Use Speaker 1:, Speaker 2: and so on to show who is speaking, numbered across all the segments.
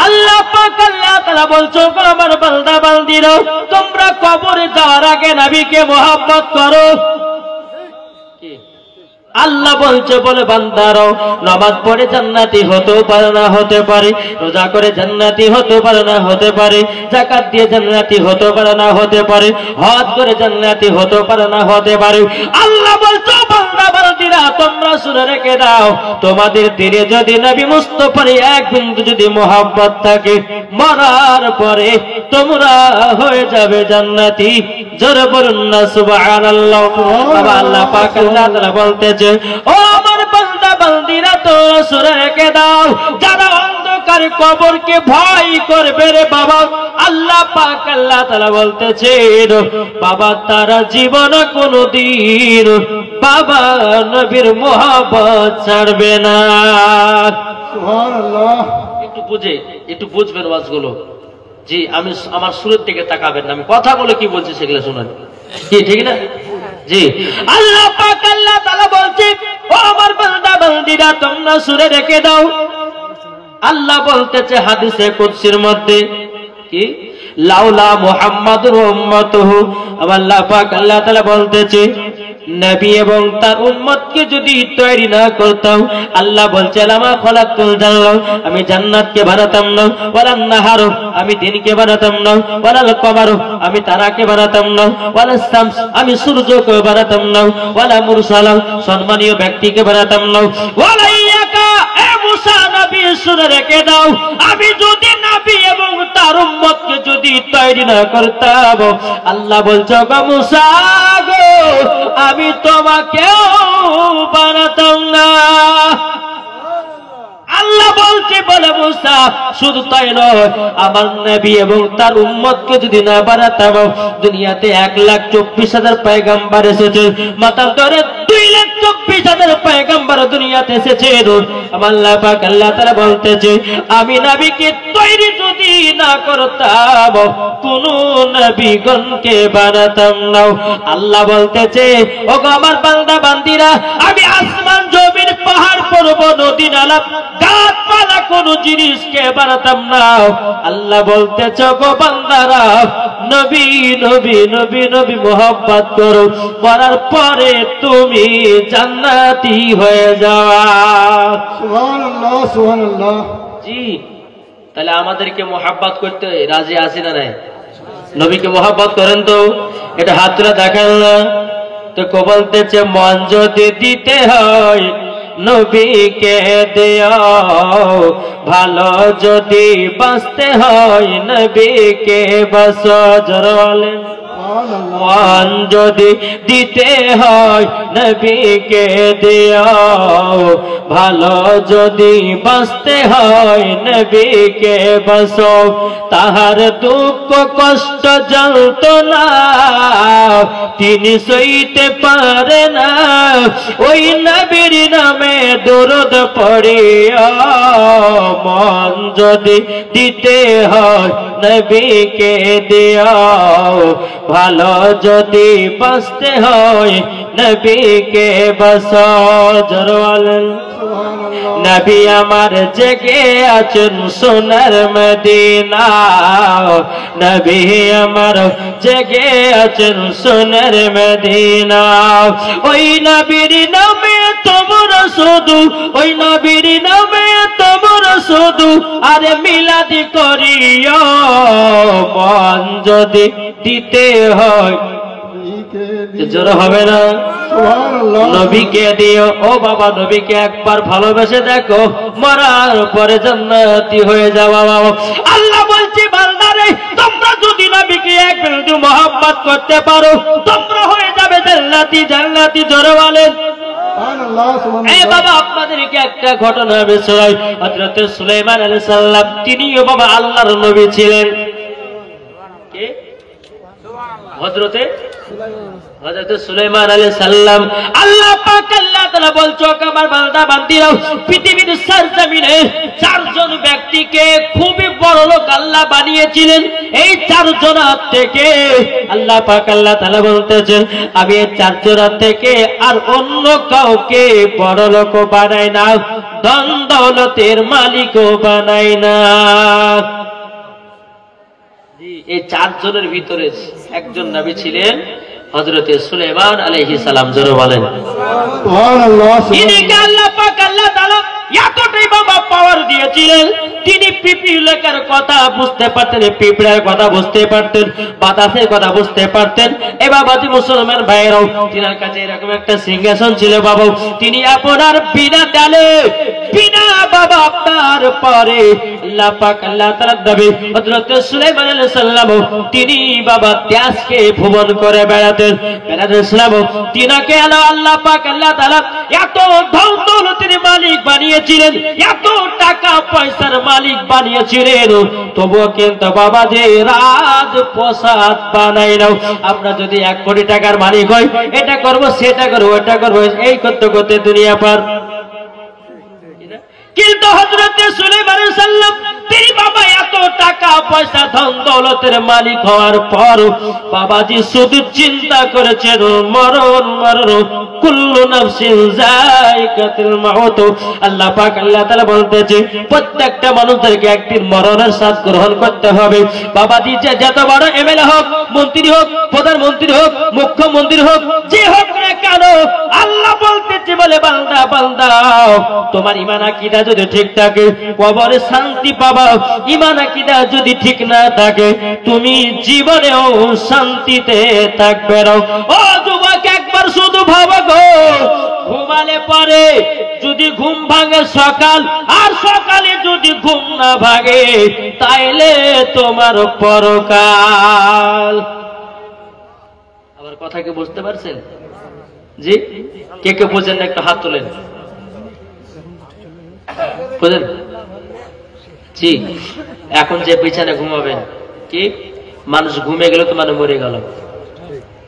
Speaker 1: আল্লাহ পাক আল্লাহ তাআলা বলছো আমার বান্দা বান্দিরা তোমরা কবরে যাওয়ার আগে নবীকে মহব্বত করো। আল্লাহ বলছে বলে বান্দারাও নামাজ পড়ে জান্নাতি হতে পারে না হতে পারে, রোজা করে জান্নাতি হতে পারে না হতে পারে, যাকাত দিয়ে জান্নাতি হতে পারে না হতে পারে, হজ করে জান্নাতি হতে পারে না হতে পারে। আল্লাহ বলছে বান্দা বান্দিরা তোমরা শুনে রেখে দাও, তোমাদের দিলে যদি নবী মুস্তাফার এক বিন্দু যদি মহব্বত থাকে মরার পরে তোমরা হয়ে যাবে জান্নাতি। জোরে বলুন না সুবহানাল্লাহ। আল্লাহ পাক আল্লাহ তাআলা বলতেছে ও আমার বান্দা বান্দিরা তোমরা শুনে রেখে দাও, যারা অন্ধকার কবরকে ভয় করবে রে বাবা, আল্লাহ পাক আল্লাহ তাআলা বলতেছে বাবা তারা জীবনে কোনদিন বাবা নবীর মহব্বত ছাড়বে না। সুবহানাল্লাহ। একটু বুঝবেন ওয়াজগুলো। জি আমি আমার সুরের দিকে তাকাবেন না, আমি কথা বলে কি বলছি সেগুলো শুনেন, কি ঠিক না? জি আল্লাহ পাক আল্লাহ তাআলা বলছে ও আমার বান্দা বান্দিরা তোমরা শুনে রেখে দাও। আল্লাহ বলতেছে হাদিসে কুদসির মধ্যে কি লাউলা মুহাম্মাদুর উম্মাতুহু, আল্লাহ পাক আল্লাহ তাআলা বলতেছে নবী এবং তার উম্মতকে যদি তৈরি না করতাম, আল্লাহ বলছে লামা খলাকতুল জান্নাহ, আমি জান্নাতকে বানাতাম না, ওয়ালান নাহার আমি দিনকে বানাতাম না, ওয়ালাল কমার আমি তারাকে বানাতাম না, ওয়ালাস শামস আমি সূর্যকে বানাতাম না, ওয়ালা মুরসালা সম্মানীয় ব্যক্তিকে বানাতাম না, ওয়ালাইয়াকা এ মুসা নবী শুনে রেখে দাও, আমি যদি নবী এবং তার উম্মতকে যদি তৈরি না করতাম, আল্লাহ বলছে গো মুসা গো আমি তোমাকেও বানাতাম না। আল্লাহ বলছে বলে মুসা শুধু তাই নয়, আমার নবী এবং তার উম্মতকে যদি না বানাতাম দুনিয়াতে 1,24,000 পয়গম্বর এসেছে, মাতান্তরে 2,24,000 পয়গম্বর দুনিয়াতে এসেছে। আমার আল্লাহ পাক আল্লাহ তাআলা বলতেছে আমি নবীকে তৈরি যদি না করতাম কোন নবীগণকে বানাতাম না। আল্লাহ বলতেছে ওগো আমার বান্দা বান্দিরা আমি আসমান জমিন পাহাড় পর্বত নদী নালা গাছপালা কোন জিনিসকে বানাতাম না। আল্লাহ বলতেছে গো বান্দারা নবী নবী নবী নবী মোহাব্বত করো, মরার পরে তুমি জান্নাতি হয়ে যাওয়া। সুবহানাল্লাহ সুবহানাল্লাহ। জি তাহলে আমাদেরকে মোহাব্বত করতে রাজি আছি না নাই? নবীকে মোহাব্বত করেন তো, এটা হাত তুলে দেখেন না তো। বলতেছে মন যদি দিতে হয় নবীকে দিও, ভালো যদি বাঁচতে হয় নবীকে বাঁচো। জোরে বলেন মন যদি দিতে হয় নবীকে দিও, ভালো যদি বাঁচতে হয় নবীকে বাঁচো। তাহার দুঃখ কষ্ট যন্ত্রণা তিনি সইতে পারে না, ওই নবীর নামে দরুদ পড়িয়া মন যদি দিতে হয় নবীকে দিও, ভালো যদি বাঁচতে হয় নবীকে বাঁচো। জোরে বলেন নবী আমার জেগে আছেন সোনার মদিনা, নবী আমার জেগে আছেন সোনার মদিনা। ওই নবীর নামে তোমরা শুধু, ওই নবীর নামে তোমরা শুধু আরে মিলাদি করিও, মন যদি দিতে হয় জোরে হবে না নবীকে দিও। ও বাবা নবীকে একবার ভালোবেসে দেখো, মরার পরে জান্নাতি হয়ে যাওয়া। আল্লাহ বলছে বান্দারে তোমরা যদি নবীকে এক বিন্দু মহব্বত করতে পারো তোমরা হয়ে যাবে জান্নাতি জান্নাতি। জোরে বলেন এই বাবা আপনাদেরকে একটা ঘটনা বিষয়, হযরত সুলাইমান আলাইহিস সালাম তিনিও বাবা আল্লাহর নবী ছিলেন। কে? হযরত সুলাইমান আলাইহিস সালাম। আল্লাহ পাক আল্লাহ তাআলা বলছো আমার বান্দা বান্দিরা পৃথিবীর সরজমিনে 4 জন ব্যক্তিকে খুবই বড়লোক আল্লাহ বানিয়েছিলেন এই 4 জনের থেকে। আল্লাহ পাক আল্লাহ তাআলা বলতেছেন আমি এই 4 জনের থেকে আর অন্য কাউকে বড়লোক বানাই না, ধন দৌলতের মালিকও বানাই না। এই 4 জনের ভিতরে একজন নবী ছিলেন হযরতে সুলাইমান আলাইহিস সালাম। জোরে বলেন সুবহানাল্লাহ। ইনিকে আল্লাহ পাক আল্লাহ তাআলা এতটাই বাবা পাওয়ার দিয়েছিলেন, তিনি পিপিলেকার কথা বুঝতে পারতেন, পিঁপড়ার কথা বুঝতে পারতেন, বাতাসের কথা বুঝতে পারতেন। এ বাবাজি মুসলমান ভাইরাও, তিনার কাছে এরকম একটা সিংহাসন ছিল বাবা, তিনি আপনার বিনা ডালে বিনা বাবা আপনার পরে আল্লাহ পাক আল্লাহ তাআলা নবী হযরত সুলাইমান আলাইহিস সালাম তিনি বাবা দেশকে ভ্রমণ করে বেড়াতেন। সালাম তিনাকে আল্লাহ পাক আল্লাহ তাআলা এত ধন দৌলতের মালিক বানিয়েছিলেন, এত টাকা পয়সার মালিক বানিয়েছিলেন, তবুও কিন্তু বাবা যে রাজপ্রাসাদ বানাই নাও। আমরা যদি 1 কোটি টাকার মালিক হই, এটা করব সেটা করব ওটা করব এই করতে করতে দুনিয়া পার। কিন্তু হযরত সুলাইমান আলাইহিস সালাম তিনি বাবা এত টাকা পয়সা ধন দৌলতের মালিক হওয়ার পর বাবাজি শুধু চিন্তা করেছেন মরণ মরণ, কুল্লু নাফসিন যায়কাতুল মাউত। আল্লাহ পাক আল্লাহ তাআলা বলতেছে প্রত্যেকটা মানুষদেরকে একদিন মরণের স্বাদ গ্রহণ করতে হবে। বাবাজি যে যত বড় এমএলএ হোক, মন্ত্রী হোক, প্রধানমন্ত্রী হোক, মুখ্যমন্ত্রী হোক, যে হোক না কেন, আল্লাহ বলতেছে বলে বান্দা বান্দা তোমার ঈমান আকীদা যদি ঠিক থাকে কবরে শান্তি পাবা, ঈমান আকীদা যদি ঠিক না থাকে তুমি জীবনেও শান্তিতে থাকবে না। ও যুবক একবার শুধু ভাবো গো, ঘুমালে পরে যদি ঘুম ভাঙে সকাল, আর সকালে যদি ঘুম না ভাঙে তাইলে তোমার পরকাল। আবার কথা কি বুঝতে পারছেন? জি, কে কে বোঝেন না একটু হাত তোলেন। বুঝলেন? জি, এখন যে বিছানায় ঘুমাবেন কি মানুষ ঘুমিয়ে গেল তো মানে মরে গেল।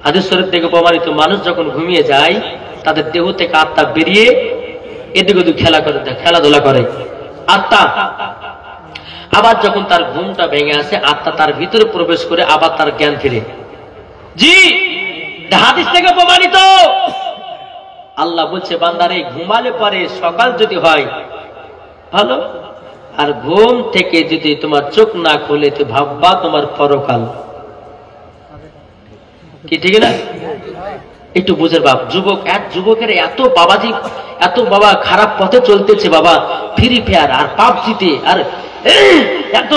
Speaker 1: হাদিস শরীফ থেকে প্রমাণিত মানুষ যখন ঘুমিয়ে যায় তাদের দেহ থেকে আত্মা বেরিয়ে এদিক ওদিক খেলাধুলা করে আত্মা। আবার যখন তার ঘুমটা ভেঙে আসে আত্মা তার ভিতরে প্রবেশ করে আবার তার জ্ঞান ফিরে। জি, হাদিস থেকে প্রমাণিত। আল্লাহ বলছে বান্দারে ঘুমালে পরে সকাল যদি হয় ভালো, আর ঘুম থেকে যদি তোমার চোখ না খুলে তো ভাববা তোমার পরকাল। কি ঠিক না? একটু বুঝের বাপ। যুবকের এত বাবাজি এত বাবা খারাপ পথে চলতেছে বাবা, ফ্রি ফায়ার আর পাবজিতে আর এত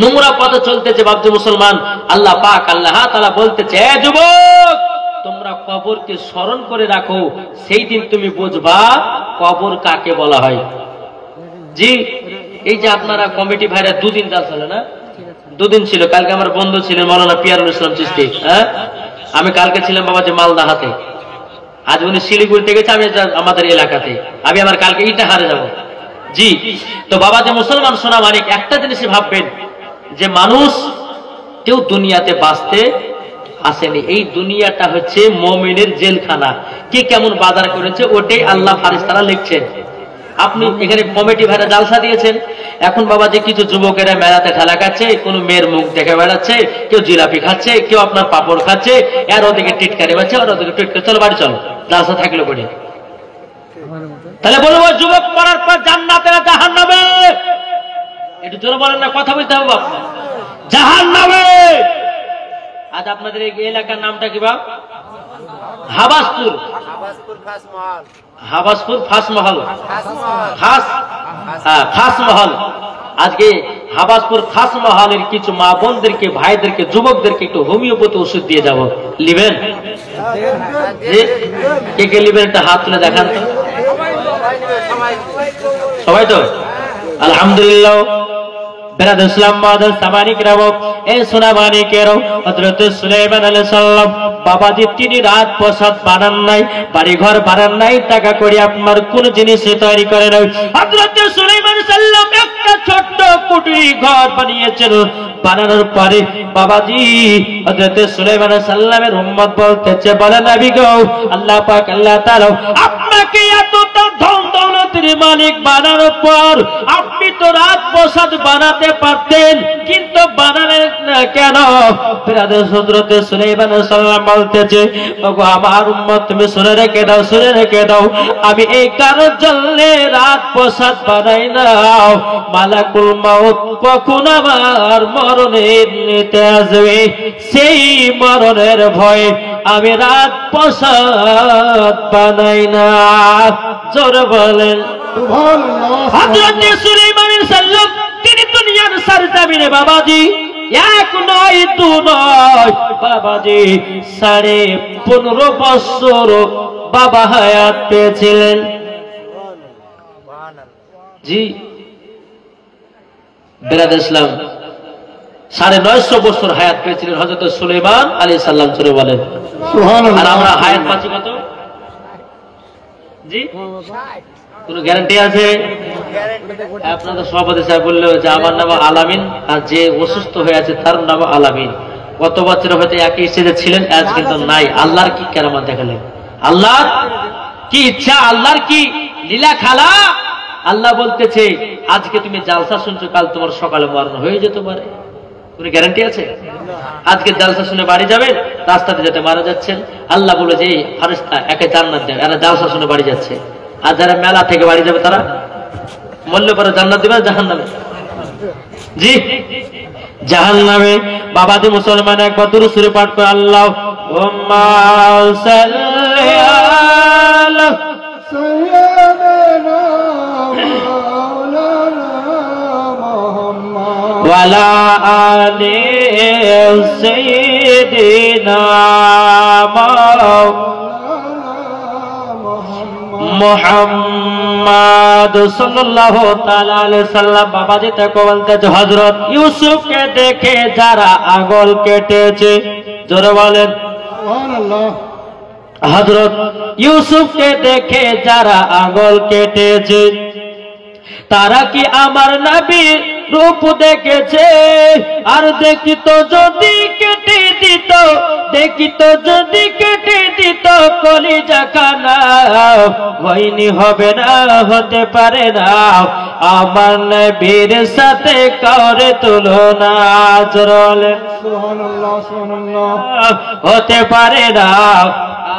Speaker 1: নোংরা পথে চলতেছে বাবজি মুসলমান। আল্লাহ পাক আল্লাহ তাআলা বলতেছে এ যুবক তোমরা কবরকে স্মরণ করে রাখো, সেই দিন তুমি বুঝবা কবর কাকে বলা হয়। জি, এই যে আপনারা কমিটি ভাইরা 2 দিন জালসা হলো না, 2 দিন ছিল। কালকে আমার বন্ধু ছিলেন মাওলানা পিয়ারুল ইসলাম চিশতি, হ্যাঁ আমি কালকে ছিলাম বাবা যে মালদাহাতে, আজ উনি শিলিগুড়িতে গেছে, আমি আমাদের এলাকাতে, আমি আমার কালকে ইটাহারে যাব। জি, তো বাবা যে মুসলমান সোনা মানিক একটা জিনিসই ভাববেন যে মানুষ কেউ দুনিয়াতে বাঁচতে আসেনি, এই দুনিয়াটা হচ্ছে মুমিনের জেলখানা। কে কেমন বাজার করেছে ওটাই আল্লাহ ফারিস্তারা লিখছেন। আপনি এখানে কমিটি ভাইরা জালসা দিয়েছেন, এখন বাবা যে কিছু যুবকেরা মেলাতে ঠেলা খাচ্ছে, কোনো মেয়ের মুখ দেখে বেড়াচ্ছে, কেউ জিলাপি খাচ্ছে, কেউ আপনার পাপড় খাচ্ছে, এর ওদিকে টিটকারি বাচ্ছে, ওর ওদিকে টিটকারি, চলো বাড়ি চলো, জালসা থাকলে পড়ে। তাহলে বলবো যুবক মরার পর জান্নাতে না জাহান্নামে? একটু জোরে বলেন না, কথা বলতে হবে আপনার। জাহান্নামে। আজ আপনাদের এই এলাকার নামটা কি বাপ? হাবাসপুর। হাবাসপুর ফাঁস মহল, খাস মহল। আজকে হাবাসপুর খাস মহলের কিছু মা বোনদেরকে, ভাইদেরকে, যুবকদেরকে একটু হোমিওপ্যাথি ওষুধ দিয়ে যাব, লিবেন? কে কে লিবেন একটা হাত তুলে দেখান তো। সবাই তো আলহামদুলিল্লাহ। বেরাদ ইসলাম মাদার সামানিক রাবক এই সোনা মানিকের হযরত সুলাইমান আলাইহিস সালাম বাবাজি তিনি রাত প্রসাদ বানান নাই, বাড়ি ঘর বানান নাই, টাকা করে আপনার কোন জিনিস তৈরি করে নাই। হযরত সুলাইমান সাল্লাম একটা ছোট্ট কুটির ঘর বানিয়েছেন। বানানোর পরে বাবাজি হযরত সুলাইমান সাল্লামের উম্মত বলতেছে বলে নবী গো আল্লাহ পাক আল্লাহ তাআলা আপনাকে এতটা ধন দৌলতের মালিক বানানোর পর আপনি তো রাত প্রসাদ বানাতে পারতেন, কিন্তু বানালেন না কেন? ফিরাদে হযরত সুলাইমান সাল্লাম বলতেছে, ওগো আমার উম্মত তুমি শুনে রেখে দাও, শুনে রেখে দাও, আমি এই কারোর জন্য রাত প্রসাদ বানাই না। মালাকুল মাউত কখন আমার মরণের নিতে আসবে, সেই মরণের ভয়ে আমি রাত প্রসাদ বানাই না। জোরে বলেন সুবহানাল্লাহ। হযরত সুলাইমান সাল্লাম তিনি দুনিয়ার সরজমিনে বাবাজি এক নয় দু নয় বাবাজি 15.5 বছর বাবা হায়াত পেয়েছিলেন। জি বেরাদ ইসলাম 950 বছর হায়াত পেয়েছিলেন হযরত সুলাইমান আলাইহিস সালাম। চলে বলেন সুবহানাল্লাহ। আর আমরা হায়াত পাচ্ছি কত? জি কোন গ্যারান্টি আছে? আপনাদের সভাপতি সাহেব বললো যে আমার নাম আলামিন, আর যে অসুস্থ হয়ে আছে তার নাম আলামিন। গত বছর হয়তো একই স্টেজে ছিলেন, আজ কিন্তু নাই। আল্লাহর কি কেরামত দেখালেন, আল্লাহর কি ইচ্ছা, আল্লাহর কি লীলা খেলা। আল্লাহ বলতেছে আজকে তুমি জালসা শুনছো, কাল তোমার সকালে মরণ হয়ে যেতে পারে। কোনো গ্যারান্টি আছে? আজকে জালসা শুনে বাড়ি যাবেন, রাস্তাতে যেতে মারা যাচ্ছেন, আল্লাহ বলে যে ফেরেশতা একে জান্নাত দেয়, এরা জালসা শুনে বাড়ি যাচ্ছে। আর যারা মেলা থেকে বাড়ি যাবে তারা মরলে পরে জান্নাত দিবে জাহান্নামে? জি জাহান্নামে। বাবাজি মুসলমান একবার দুরূদ শরীফ পাঠ করে আল্লাহুম্মা সাল্লি আলা সাইয়্যিদিনা মাওলানা মুহাম্মদ ওয়া আলা আলি সাইয়্যিদিনা মুহাম্মদ সাল্লাল্লাহু তাআলা আলাইহি সাল্লাম। বাবাজি তাকে বলতেছে হযরত ইউসুফকে দেখে যারা আগল কেটেছে, জোরে বলেন সুবহানাল্লাহ। হযরত ইউসুফকে দেখে যারা আগল কেটেছে, তারা কি আমার নবীর রূপ দেখেছে? আর দেখিত যদি কেটে দিত, দেখিত যদি কেটে দিত কলিজা খানা, হয়নি হবে না, হতে পারে না আমার নবীর সাথে কাউরে তুলনা। জোরে সুবহানাল্লাহ সুবহানাল্লাহ। হতে পারে না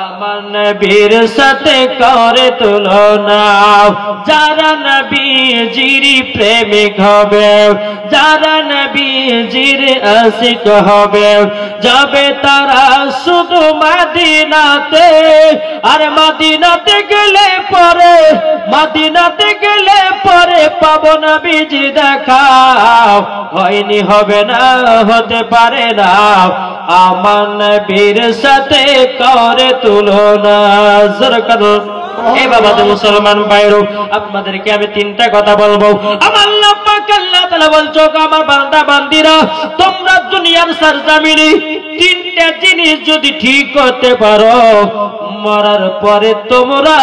Speaker 1: আমার নবীর সাথে কাউরে তুলনা। যারা নবীজির প্রেমিক হবে, যারা নবীজির আশিক হবে, যাবে তারা শুধু মদিনাতে। আর মদিনাতে গেলে পরে, মদিনাতে গেলে পরে পাবো নবীজি দেখা। হয়নি হবে না, হতে পারে না আমার নবীর সাথে কাউরে তুলনা। জোরে এই বাবা তো মুসলমান ভাইরা, আপনাদেরকে আমি তিনটা কথা বলবো। আমার আল্লাহ পাক আল্লাহ তাআলা বলছো, আমার বান্দা বান্দিরা, তোমরা দুনিয়ার সরজমিনে তিনটা জিনিস যদি ঠিক করতে পারো, মরার পরে তোমরা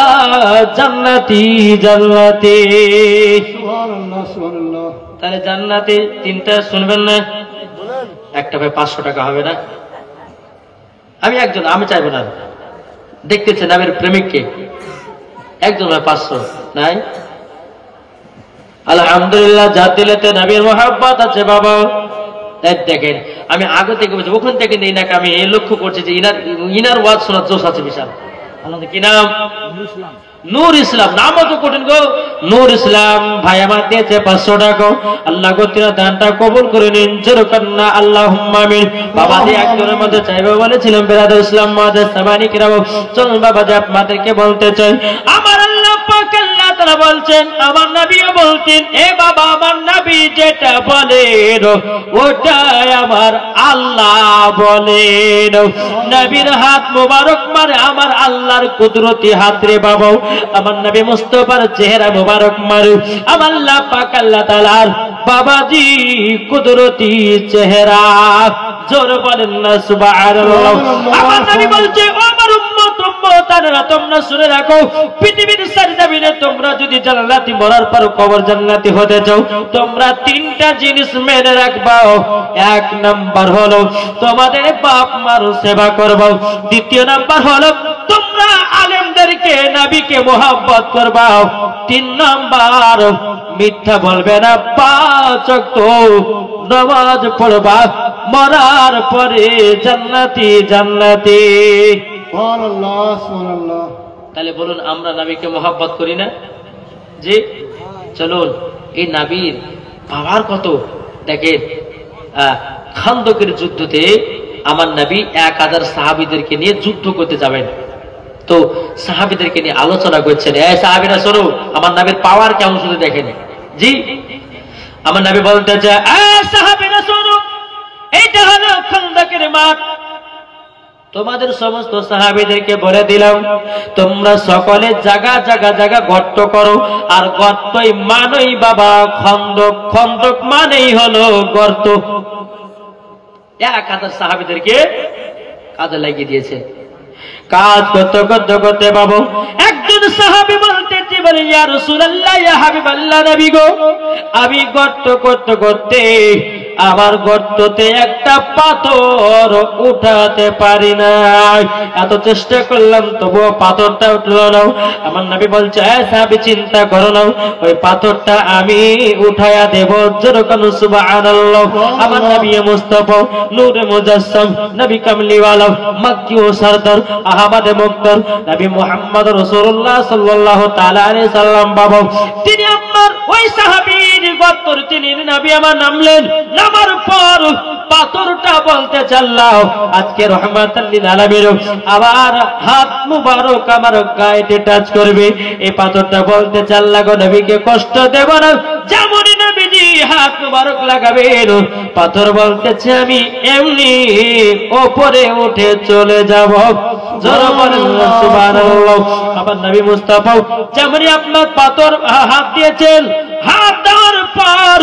Speaker 1: জান্নাতি জান্নাতি। সুবহানাল্লাহ সুবহানাল্লাহ। তাহলে জান্নাতি তিনটা শুনবেন না? একটা ভাই 500 টাকা হবে না? আমি একজন, আমি চাইবো না, দেখতেছেন নবীর প্রেমিককে একজন ভাই 500 নাই? আলহামদুলিল্লাহ, যা দিলেতে নবীর মোহাব্বত আছে বাবা। দেখেন আমি আগে থেকে বলছি, ওখান থেকে নেই নাকি আমি এই লক্ষ্য করছি যে ইনার ওয়াজ শোনার জোশ আছে বিশাল। কি নাম? নূর ইসলাম। নামও তো কঠিন গো, নূর ইসলাম ভাই আমার দিয়েছে 500 টাকা। আল্লাহ গোত্রের দানটা কবুল করে নিন, জোরকান্না আল্লাহুম্মা আমিন। বাবা দিয়ে একজনের মধ্যে চাইবে বলেছিলাম বেরাদুল ইসলাম মাদের সামানি কিরাম। চলুন বাবা যে আপনাদেরকে বলতে চাই, আমার আল্লাহ পাক আল্লাহ তাআলা বলছেন, আমার নবীও বলতেন, এ বাবা আমার নবী যেটা বলেন ওটাই আমার আল্লাহ বলেন। নবীর হাত মোবারক মারে আমার আল্লাহর কুদরতি হাত রে বাবা। আমার নবী মুস্তাফার চেহারা মোবারক মারে আমার আল্লাহ পাক আল্লাহ তাআলার বাবাজি কুদরতি চেহারা। জোর বলেন না সুবহানাল্লাহ। আমার নবী বলছে, ও আমার উম্মত উম্মতারা, তোমরা শুনে রাখো, পৃথিবীর সরজমিনে তোমরা যদি জান্নাতি মরার পর কবর জান্নাতি হতে চাও, তোমরা তিনটা জিনিস মেনে রাখবা। এক নাম্বার হলো তোমাদের বাপ মার সেবা করবা। দ্বিতীয় নাম্বার হলো তোমরা আলেমদেরকে নবীকে মোহাব্বত করবা। 3 নাম্বার মিথ্যা বলবে না, 5 ওয়াক্ত নামাজ পড়বা, মরার পরে জান্নাতি জান্নাতি।
Speaker 2: সুবহানাল্লাহ সুবহানাল্লাহ।
Speaker 1: তাহলে বলুন আমরা নবীকে মোহাব্বত করি না? জি চলুন এই নবীর পাওয়ার কত দেখেন। খান্দকের যুদ্ধতে আমার নবী 1000 সাহাবীদেরকে নিয়ে যুদ্ধ করতে যাবেন। তো সাহাবীদেরকে নিয়ে আলোচনা করছেন, এই সাহাবীরা শোনো আমার নবীর পাওয়ার কেমন শুধু দেখেন। জি আমার নবী বলতে চায়, এই সাহাবীরা শোনো, এইটা হলো খান্দকের মাঠ। তোমাদের সমস্ত সাহাবীদেরকে বলে দিলাম তোমরা সকলে জায়গা জায়গা জায়গা গর্ত করো, আর গর্তই মানেই বাবা খন্দক, খন্দক মানেই হলো গর্ত। 1000 সাহাবীদেরকে কাজে লাগিয়ে দিয়েছে। কাজ করতে করতে করতে বাবু একজন সাহাবী বলতেছে, বলে ইয়া রাসূলুল্লাহ ইয়া হাবিবাল্লাহ নবী গো, আমি গর্ত করতে করতে আমার গর্ততে একটা পাথর উঠাতে পারি না, এত চেষ্টা করলাম তবুও পাথরটা উঠলো না। আমার নবী বলছে, সাহাবী চিন্তা করো না, ওই পাথরটা আমি উঠায়া দেব। যেরকম সুবহানাল্লাহ। আমার নবী মুস্তাফা নূরে মুজাসসাম, নবী কামলিওয়ালা, মক্কি ও সরদার, আহমদে মুক্তার, নবী মুহাম্মদ রাসূলুল্লাহ সাল্লাল্লাহু তাআলা আলাইহি সাল্লাম বাবা, তিনি আমার ওই সাহাবীর গর্তর তিনি নবী আমার নামলেন। নামার পর পাথরটা বলতে চাল্লাও আজকে রহমাতুল লিল আলামিন আবার হাত মুবারক আমার গায়েতে টাচ করবে। এই পাথরটা বলতে চাল্লা গো নবীকে কষ্ট দেব না, যেমন নবীজি হাত মুবারক লাগাবেন পাথর বলতেছে আমি এমনি উপরে উঠে চলে যাব। জোরে বলেন সুবহানাল্লাহ। আমার নবী মুস্তাফা যেমনই আপনার পাথর হাত দিয়েছেন, হাত দেওয়ার পর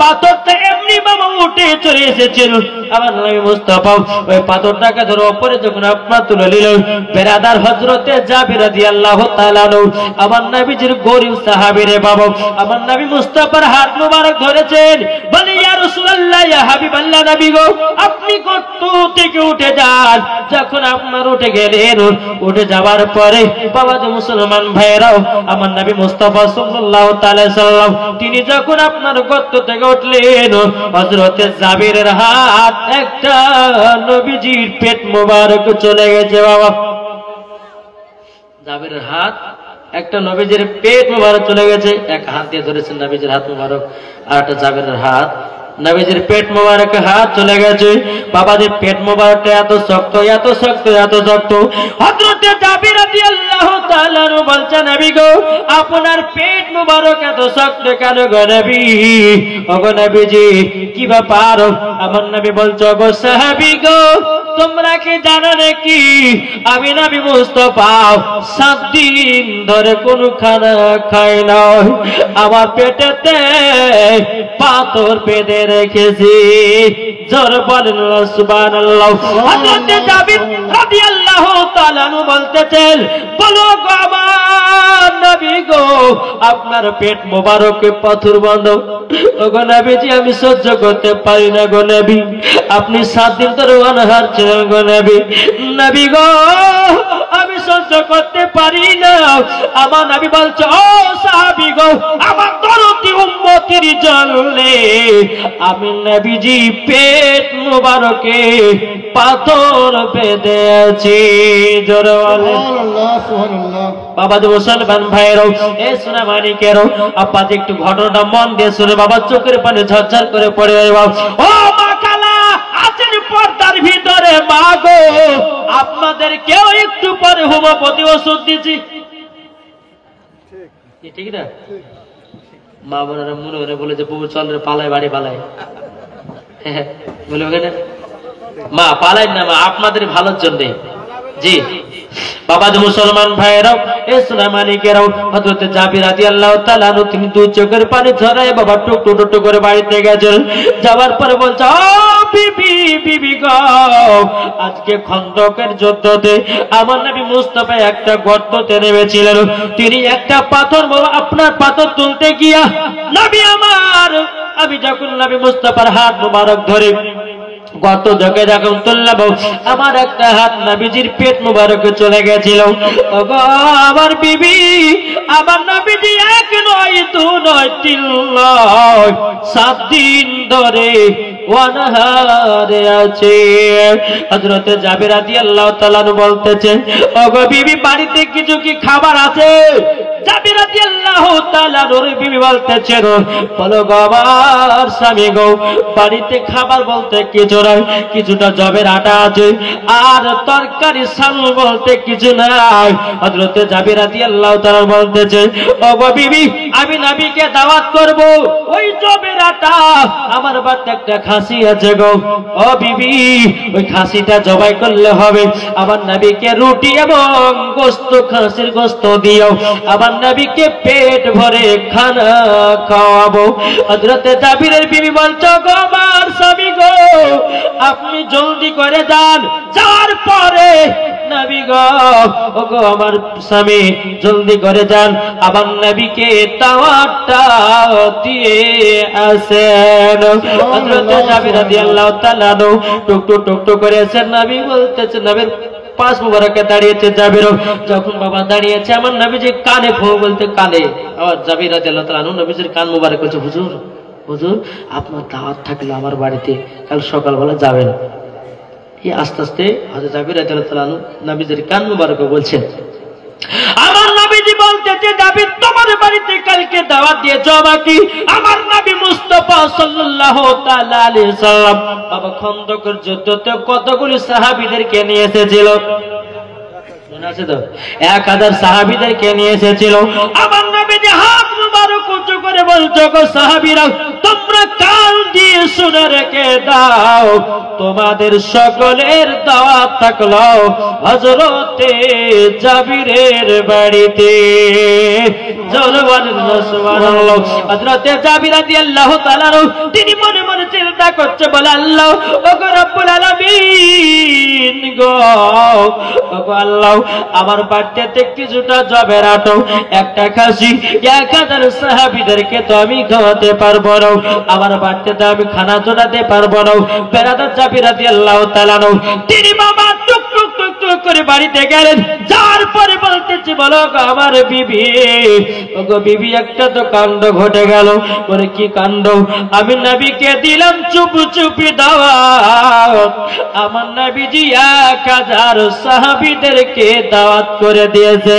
Speaker 1: পাথরটা এমনি বাবা উঠে চলে এসেছিল। আমার নবী মুস্তাফা ওই পাথরটাকে ধরে উপরে যখন আপনার তুলে নিল, বেরাদার হযরতে জাবির রাদিয়াল্লাহু তাআলা আমার নবীজির গরীব সাহাবী রে বাবা, আমার নবী মুস্তাফার হাত মুবারক ধরেছেন, বলে ইয়া রাসূলুল্লাহ ইয়া হাবিবাল্লাহ নবী গো, আপনি গর্ত থেকে উঠে যান। যখন আপনার উঠে গেলেন, উঠে যাওয়ার পরে বাবা যে মুসলমান ভাইরাও আমার নবী মুস্তাফা সাল্লাল্লাহু তাআলা সাল্লাম তিনি যখন আপনার গর্ত থেকে উঠলেন, হযরতে জাবিরের হাত একটা নবীজির পেট মোবারক চলে গেছে। বাবা জাবিরের হাত একটা নবীজির পেট মোবারক চলে গেছে। এক হাত দিয়ে ধরেছেন নবীজির হাত মোবারক, আর একটা জাবিরের হাত নবীজির পেট মোবারক হাত চলে গেছে। বাবাদের পেট মোবারকটা এত শক্ত এত শক্ত এত শক্ত, হযরতে জাবির রাদিয়াল্লাহু তাআলা বলছেন, নবী গো আপনার পেট মোবারক এত শক্ত কেন গো নবী? ও গো নবীজি কি ব্যাপার? আমার নবী বলছে, গো সাহাবী গো তোমরা কি জানো নাকি আমি নবী মুস্তাফা 7 দিন ধরে কোন খানা খাই না, আমার পেটেতে পাথর বেঁধে রেখেছি। জোরে বলেন সুবহানাল্লাহ। হযরত জাবির রাদিয়াল্লাহু তাআলা বলতেছেন, বলো গো আমার নবী গো আপনার পেট মোবারকে পাথর বাঁধো। ও গো নবীজি আমি সহ্য করতে পারি না গো নবী, আপনি 7 দিন ধরে অনাহার ছিলেন গো নবী। নবী গো আমি সহ্য করতে পারি না। আমার নবী বলছে, ও সাহাবী গো আমার দরদি উম্মতির জন্য আমি নবীজি পেট মোবারকে পাথর বেঁধে আছি। জোরে বলেন
Speaker 2: সুবহানাল্লাহ সুবহানাল্লাহ।
Speaker 1: বাবা যে মুসলমান ভাইয়েরও এই সোনা মানিকেরও আপাতত একটু ঘটনাটা মন দিয়ে শুনে বাবা চোখের পানি ঝরঝর করে পড়ে যায়। বাবা ও মা খালা আছেন পর্দার ভিতরে, মা গো আপনাদের কেউ একটু পরে হোমিওপ্যাথি ওষুধ দিচ্ছি, ঠিক না? মা বোনেরা মনে মনে বলে যে বউ চল রে পালায়, বাড়ি পালায়, বলে ওখানে মা পালাই না, মা আপনাদের ভালোর জন্য। জি বাবা যে মুসলমান ভাইয়েরাও এই সোনা মানিকেরাও হযরত জাবির রাদিয়াল্লাহু তাআলা তিনি 2 চোখের পানি ঝরায় বাবা টুক টুক টুক করে বাড়িতে গেছেন। যাওয়ার পরে বলছে, ও বিবি বিবি গো আজকে খন্দকের যুদ্ধতে আমার নবী মুস্তাফা একটা গর্ততে নেমেছিলেন, তিনি একটা পাথর বাবা আপনার পাথর তুলতে গিয়া নবী আমার আমি যখন নবী মুস্তাফার হাত মোবারক ধরে গত যোগে যখন তুললাম আমার একটা হাত নবীজির পেট মুবারকে চলে গেছিল। ওগো আমার বিবি, আমার নবীজি 1 নয় 2 নয় 3 নয় 7 দিন ধরে অনাহারে আছে। হযরতে জাবের রাদিয়াল্লাহু তাআলা বলতেছেন, ওগো বিবি বাড়িতে কিছু কি খাবার আছে? জাবের রাদিয়াল্লাহু তাআলা নূর বিবি বলতেছেন, বলো গো আমার স্বামী গো, বাড়িতে খাবার বলতে কিছু নাই, কিছুটা জবের আটা আছে আর তরকারি চাল বলতে কিছু নাই। হযরতে জাবের রাদিয়াল্লাহু তাআলা বলতেছেন, ওগো বিবি আমি নবীকে দাওয়াত করব, ওই জবের আটা আমার বাড়িতে একটা খাসি আছে গো, ও বিবি ওই খাসিটা জবাই করলে হবে, আমার নবীকে রুটি এবং গোশত, খাসির গোশত দিও, আমার নবীকে পেট ভরে খানা খাওয়াবো। হযরতে জাবিরের বিবি বলছো, গো আমার স্বামী গো আপনি জলদি করে যান, যাওয়ার পরে নবী গো, ওগো আমার স্বামী জলদি করে যান, আমার নবীকে দাওয়াতটা দিয়ে আসেন। হযরত জাবির রাদিয়াল্লাহু তাআলা টুক করে আসেন। নবী বলতেছেন, নবীর পাশ মুবারকে দাঁড়িয়েছে জাবির, যখন বাবা দাঁড়িয়েছে আমার নবীজি কানে ফো বলতে কানে, আমার জাবির রাদিয়াল্লাহু তাআলা নবীজির কান মুবারক বলছে, হুজুর হুজুর আপনার দাওয়াত থাকলে আমার বাড়িতে কাল সকালবেলা যাবেন। এই আস্তে আস্তে হযরত জাবির রাদিয়াল্লাহু তাআলা নবীজির কান মুবারকে বলছেন, আমার নবীজি বলতেছে, জাবির তোমার বাড়িতে কালকে দাওয়াত দিয়েছো আমাকে। আমার নবী মুস্তাফা সাল্লাল্লাহু তাআলা আলাইহি সাল্লাম বাবা খন্দকের যুদ্ধতে কতগুলি সাহাবীদেরকে নিয়ে এসেছিল, মনে আছে তো? 1000 সাহাবীদেরকে নিয়ে এসেছিল। আমার নবীজি হাত মুবারক উঁচু করে বলছো, গো সাহাবীরা তোমরা কান দিয়ে শুনে রেখে দাও, তোমাদের সকলের দাওয়াত থাকলো হযরতে জাবিরের বাড়িতে। সুবহানাল্লাহ। হযরতে জাবির রাদিয়াল্লাহু তাআলা তিনি মনে মনে চিন্তা করছে, বলে আল্লাহ ওগো রব্বুল আলামিন গো, ওগো আল্লাহ আমার বাড়িতে কিছুটা জবের আটো, একটা খাসি 1000 সাহাবীদেরকে তো আমি খাওয়াতে পারবো না, আমার বাড়িতে আমি খানা জোটাতে পারবো না। বেরাদার জাবির রাদিয়াল্লাহু তাআলা তিনি বাবা টুক টুক টুক টুক করে বাড়িতে গেলেন, যার পরে বলতেছি, বলো গো আমার বিবি, ওগো বিবি একটা তো কাণ্ড ঘটে গেল। বলে কি কাণ্ড? আমি নবীকে দিলাম চুপ চুপি দাওয়াত, আমার নবীজি 1000 সাহাবীদেরকে দাওয়াত করে দিয়েছে।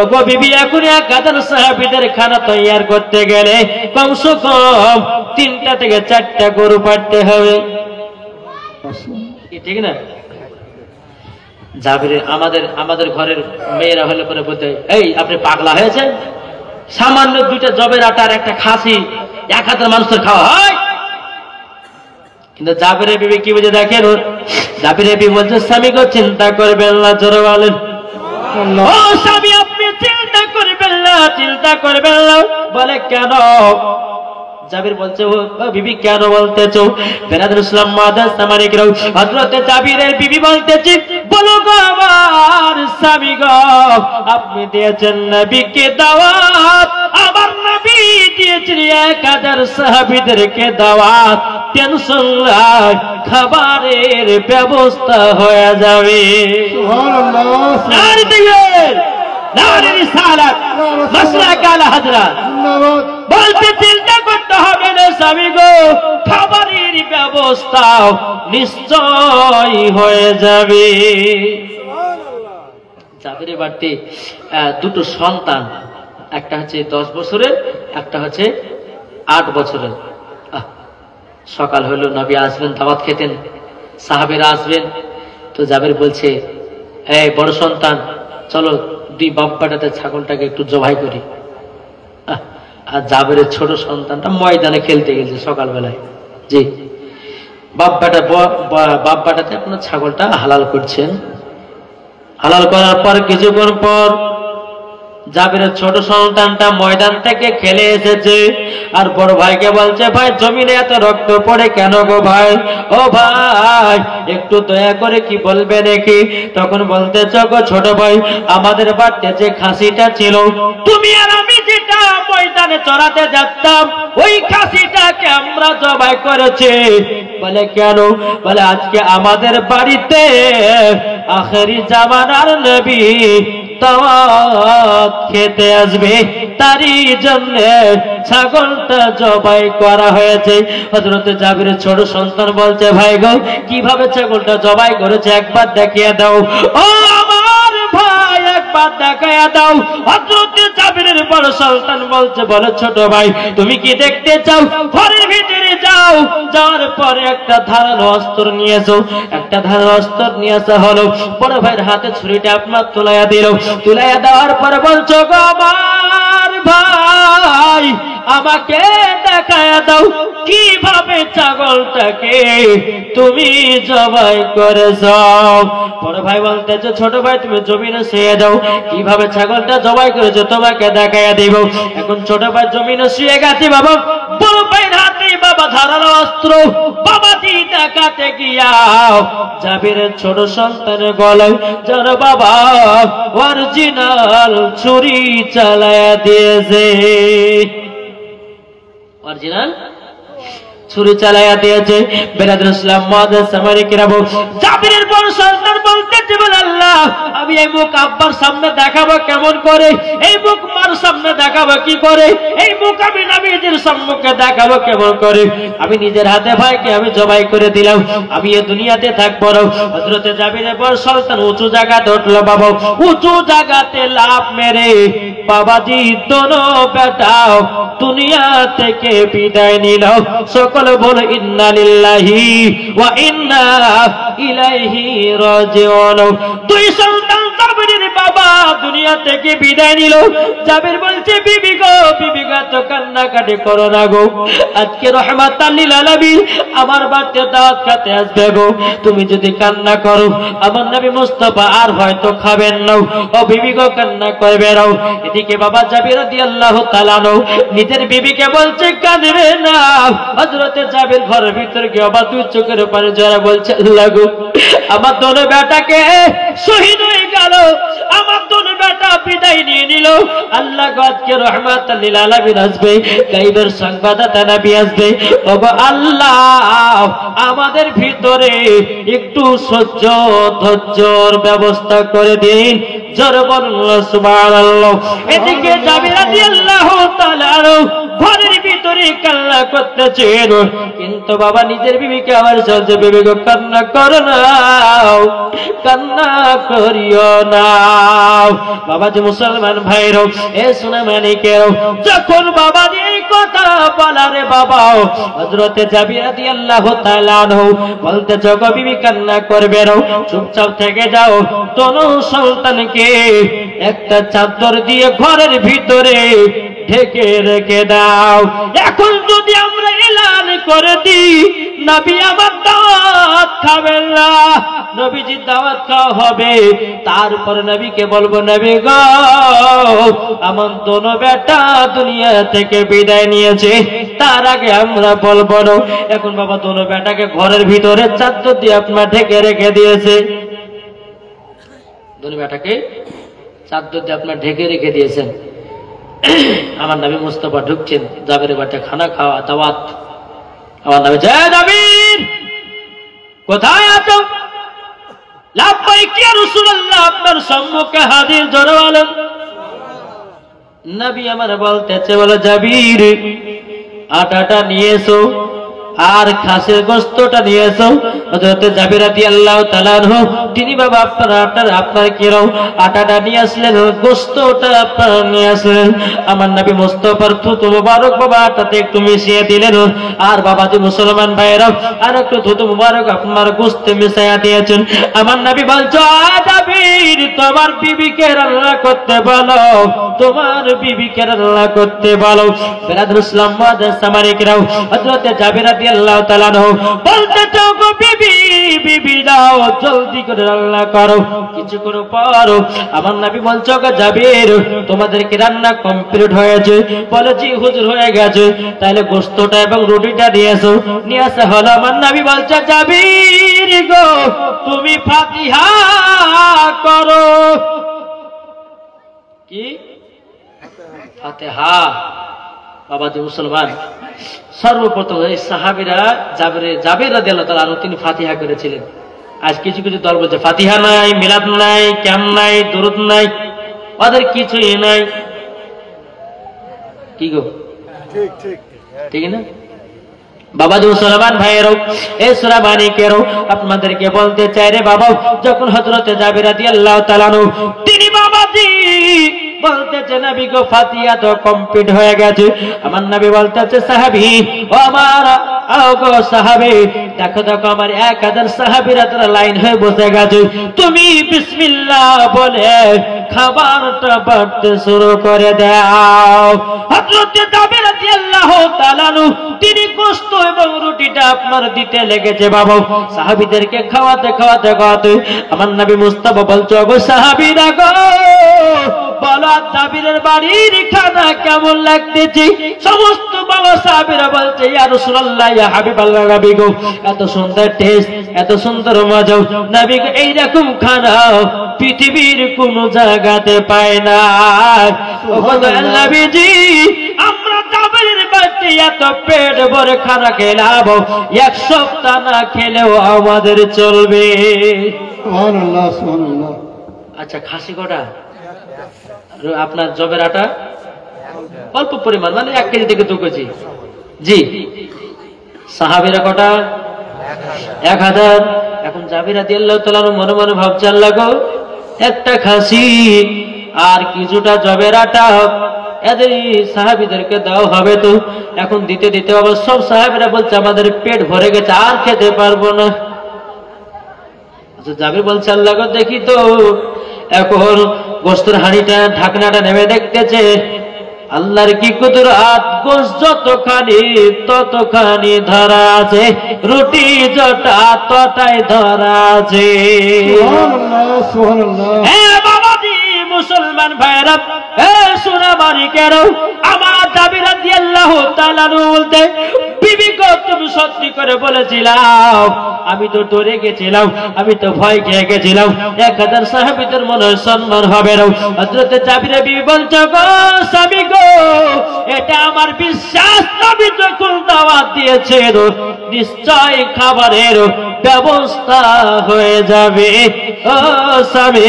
Speaker 1: ওগো বিবি এখন 1000 সাহাবীদের খানা তৈয়ার করতে গেলে কমসে কম 3টা থেকে 4টা গরু পাঠতে হবে, ঠিক না? জাবির আমাদের ঘরের মেয়েরা হলে পরে বলতে, এই আপনি পাগলা হয়েছেন, সামান্য 2টা জবের আটার একটা খাসি 1000 মানুষের খাওয়া হয়? কিন্তু জাবিরের বিবি কি বুঝে দেখেন, জাবিরের বিবি বলছে, স্বামী গো চিন্তা করবেন না, জোরে বলেন ও স্বামী আপনি চিন্তা করবেন না, চিন্তা করবেন না। বলে কেন? জাবির বলছে, ও বিবি কেন বলতেছো? বেরাদুল ইসলাম মাদাস সামানিকরা হযরতে জাবিরের বিবি বলতেছে, বলো গো আমার স্বামী গো, আপনি দিয়েছেন নবীকে দাওয়াত, আমার নবী দিয়েছেন 1000 সাহাবীদেরকে দাওয়াত, টেনশন নাই, খাবারের ব্যবস্থা হয়ে যাবে। সুবহানাল্লাহ। নারী দিবেন, নারী রিসালাত, মাসলাক আলা হযরত বলতে চিন্তা করতে হবে না স্বামী গো, খাবারের ব্যবস্থা নিশ্চয় হয়ে যাবে। জাবিরের বাড়িতে 2টো সন্তান, একটা হচ্ছে 10 বছরের, একটা হচ্ছে 8 বছরের। সকাল হলো, নবী আসবেন, দাওয়াত খেতেন, সাহাবীরা আসবেন। তো জাবির বলছে, এই বড় সন্তান চলো 2 বাপ্পাটাতে ছাগলটাকে একটু জবাই করি। আর জাবিরের ছোট সন্তানটা ময়দানে খেলতে গেছে সকালবেলায়, জি বাপ্পাটাতে আপনার ছাগলটা হালাল করছেন। হালাল করার পর কিছুক্ষণ পর জাবিরের ছোট সন্তানটা ময়দান থেকে খেলে এসেছে, আর বড় ভাইকে বলছে, ভাই জমিনে এত রক্ত পড়ে কেন গো ভাই? ও ভাই একটু দয়া করে কি বলবে নাকি? তখন বলতেছ, গো ছোট ভাই আমাদের বাড়িতে যে খাসিটা ছিল, তুমি আর আমি যেটা ময়দানে চড়াতে যাচ্তাম, ওই খাসিটাকে আমরা জবাই করেছি, বলে কেন? বলে আজকে আমাদের বাড়িতে আখেরি জামানার নবী দাওয়াত খেতে আসবে, তারই জন্য ছাগলটা জবাই করা হয়েছে। হযরত জাবিরের ছোট সন্তান বলছে, ভাই গো কিভাবে ছাগলটা জবাই করেছে একবার দেখিয়ে দাও। ও আমার ভাই একবার দেখাইয়া দাও। হযরত জাবিরের বড় সন্তান বলছে, বলে ছোট ভাই তুমি কি দেখতে চাও? ঘরের ভিতরে যাও, যাওয়ার পরে একটা ধারালো অস্ত্র নিয়ে এসো। একটা ধারালো অস্ত্র নিয়ে আসা হলো। বড় ভাইয়ের হাতে ছুরিটা আপনার তুলাইয়া দিল। তুলাইয়া দেওয়ার পরে বলছো, গো আমার ভাই আমাকে দেখাইয়া দাও কিভাবে ছাগলটাকে তুমি জবাই করেছ। বড় ভাই বলতেছে, ছোট ভাই তুমি জমিনে শুয়ে যাও, কিভাবে ছাগলটা জবাই করেছো তোমাকে দেখাইয়া দিব। এখন ছোট ভাই জমিনে শুয়ে গেছে। বাবা বড় ভাইয়ের হাতে বাবা ধারালো অস্ত্র বাবাজি দেখাতে গিয়া জাবিরের ছোট সন্তানের গলায় যার বাবা অরিজিনাল ছুরি চালায়া দিয়েছে। অরিজিনাল ছুরি চালায়া দিয়েছে। বেরাদুল ইসলাম মুআজ্জাজ সামারিকিরা জাবিরের বড় সন্তান বলতেছে, বলে আল্লাহ আমি এই মুখ আব্বার সামনে দেখাবো কেমন করে? এই মুখ মার সামনে দেখাবো কি করে? এই মুখ আমি নবীজির সম্মুখে দেখাবো কেমন করে? আমি নিজের হাতে ভাইকে আমি জবাই করে দিলাম, আমি এই দুনিয়াতে থাকবো না। হযরত জাবিরের বড় সন্তান উঁচু জায়গাতে উঠলো। বাবা উঁচু জায়গাতে লাফ মেরে বাবাজি দোনো বেটা দুনিয়া থেকে বিদায় নিল। সকল বলে ইন্না লিল্লাহি ওয়া ইন্না ইলাইহি রাজিউন। দুই সন্তান জাবিরের বাবা দুনিয়া থেকে বিদায় নিল। জাবির বলছে, বিবি গো তো কান্নাকাটি করো না গো, আজকে রহমাতাল লিল আলামিন আমার বাড়িতে দাওয়াত খেতে আসবে গো। তুমি যদি কান্না করো আমার নবী মুস্তাফা আর হয়তো খাবেন না। ও বিবি গো কান্না করবে না। এদিকে বাবা জাবির রাদিয়াল্লাহু তাআলা নিজের বিবিকে বলছে, কাঁদবে না। হযরতে জাবির ঘরের ভিতরে গিয়ে বাবা দুই চোখের পানি জড়া বলছে, আল্লাহ গো আমার দোনো বেটাকে শহীদ হয়ে গেল, আমার দোনো বেটা বিদায় নিয়ে নিল। আল্লাহ গো আজকে রহমাতাল লিল আলামিন আসবে, গায়বের সংবাদদাতা নবী আসবে। ওগো আল্লাহ আমাদের ভিতরে একটু সহ্য ধৈর্যর ব্যবস্থা করে দিন। জোরে বলুন সুবহানাল্লাহ। এদিকে জাবির রাদিয়াল্লাহু তাআলা ঘরের ভিতরে কান্না করতেছেন, কিন্তু বাবা নিজের বিবিকে আমার বলছে, বিবি গো কান্না করো না, কান্না করিও না। বাবা যে মুসলমান ভাইরও এ সোনা মানিকেরও যখন বাবা এই কথা বলারে বাবা হযরতে জাবির রাদিয়াল্লাহু তাআলা আনহু বলতে, গো বিবি কান্না করবে না, চুপচাপ থেকে যাও। দোনো সন্তানকে একটা চাদর দিয়ে ঘরের ভিতরে ঢেকে রেখে দাও। এখন যদি আমরা এলান করে দিই নবী আমার দাওয়াত খাবেন না, নবীজির দাওয়াত খাওয়া হবে, তারপর নবীকে বলবো, নবী গো আমার দোনো বেটা দুনিয়া থেকে বিদায় নিয়েছে, তার আগে আমরা বলবো না। এখন বাবা দোনো বেটাকে ঘরের ভিতরে চাদর দিয়ে আপনার ঢেকে রেখে দিয়েছে। দোনো বেটাকে চাদর দিয়ে আপনার ঢেকে রেখে দিয়েছেন। আমার নবী মুস্তাফা ঢুকছেন, জাবিরের বাড়িতে খানা খাওয়া দাওয়াত। আমার নবী, জয় জাবির কোথায় আছো? লাব্বাইক ইয়া রাসূলুল্লাহ, আপনার সম্মুখে হাজির। জোরে বলেন। নবী আমার বলতেছে, বলে জাবির আটাটা নিয়ে এসো আর খাসের গোশতটা নিয়ে এসো। হযরতে জাবির রাদিয়াল্লাহু তাআলা আনহু তিনি বাবা আপনার কিরও আটাটা নিয়ে আসলেন, গোশতটা আপনারা নিয়ে আসলেন। আমার নবী মুস্তাফার থুতু মুবারক বাবা আটাতে একটু মিশিয়ে দিলেন। আর বাবা যে মুসলমান ভাইরা আর একটু থুতু মুবারক আপনার গোশতে মিশিয়ে দিয়েছেন। আমার নবী বলছো, জাবির তোমার বিবিকে রান্না করতে বলো, তোমার বিবিকে রান্না করতে বলো। বেরাদুল ইসলাম মুআজ্জাজ সামারিকরাও হযরতে জাবির রাদিয়াল্লাহু তাআলা বলতে, গো বিবি বিবি দাও জলদি করে রান্না করো। কিছুক্ষণ পর আমার নবী বলছো, গো জাবির তোমাদেরকে রান্না কমপ্লিট হয়েছে? বলে, জি হুজুর হয়ে গেছে। তাহলে গোশতটা এবং রুটিটা নিয়ে এসো। নিয়ে আসা হলো। আমার নবী বলছে, জাবির গো তুমি ফাতিহা করো। কি ফাতিহা? বাবাজি মুসলমান, সর্বপ্রথম এই সাহাবীরা জাবের রাদিয়াল্লাহু তাআলা আনহু তিনি ফাতিহা করেছিলেন। আজ কিছু কিছু দল বলছে ফাতিহা নাই, মিলাদ নাই, ক্যাম নাই, দরুদ নাই, ওদের কিছুই নাই। কি গো, ঠিক না? বাবাজি মুসলমান ভাইয়েরও, এই সূরা মানিকেরও আপনাদেরকে বলতে চাই রে বাবা, যখন হযরতে জাবের রাদিয়াল্লাহু তাআলা আনহু তিনি বাবাজি বলতেছে নবী গো ফাতিহা তো কমপ্লিট হয়ে গেছে, আমার নবী বলতেছে সাহাবী ও আমার গো সাহাবী, দেখো দেখো আমার 1000 সাহাবীরা তারা লাইন হয়ে বসে গেছে, তুমি বিসমিল্লাহ বলে খাবারটা বাড়তে শুরু করে দাও। হযরতে জাবের রাদিয়াল্লাহু তাআলা আনহু তিনি গোশত এবং রুটিটা আপনার দিতে লেগেছে বাবা, সাহাবীদেরকে খাওয়াতে খাওয়াতে খাওয়াতে আমার নবী মুস্তাফা বলছে গো সাহাবীরা গো বলো জাবেরের বাড়ির খানা কেমন লাগতেছে? সমস্ত বাবা সাহাবীরা বলছে ইয়া রাসূলুল্লাহ, ইয়া হাবিবাল্লাহ, নবী গো এত সুন্দর টেস্ট, এত সুন্দর মজা, নবী গো এইরকম খানা পৃথিবীর কোন জায়গাতে পায় না। ও নবীজি আমরা জাবেরের বাড়িতে এত পেট ভরে খানা খেলাম, এক সপ্তাহ না খেলেও আমাদের চলবে।
Speaker 2: সুবহানাল্লাহ, সুবহানাল্লাহ।
Speaker 1: আচ্ছা খাসি কটা? আপনার জবের আটা অল্প পরিমাণ, মানে 1 কেজি থেকে 2 কেজি। জি। সাহাবীরা কটা? 1000। এখন জাবের রাদিয়াল্লাহু তাআলা মনে মনে ভাবছে আল্লাহ গো একটা খাসি আর কিছুটা জবের আটা এদের সাহাবীদেরকে দাও হবে তো। এখন দিতে দিতে আবার সব সাহাবীরা বলছে আমাদের পেট ভরে গেছে, আর খেতে পারবো না। জাবের বলছে আল্লাহ গো দেখি তো। এখন গোশতের হাঁড়িটা ঢাকনাটা নেমে দেখতেছে আল্লাহর কি কুদরত, গোশত যতখানি ততখানি ধরা আছে, রুটি যটা তটাই ধরা আছে।
Speaker 2: সুবহানাল্লাহ, সুবহানাল্লাহ।
Speaker 1: বাবাজি মুসলমান ভাইরা, সোনা মানিকেরও আমার জাবের রাদিয়াল্লাহু তাআলা বলতে বিবি গো তুমি সত্যি করে বলেছিলাম, আমি তো ডরে গেছিলাম, আমি তো ভয় খেয়ে গেছিলাম, 1000 সাহাবীদের মনে সম্মান হবে না। হযরতে জাবের বিবি বলছে গো স্বামী গো এটা আমার বিশ্বাস, নবী যখন দাওয়াত দিয়েছে নিশ্চয় খাবারের ব্যবস্থা হয়ে যাবে। ও স্বামী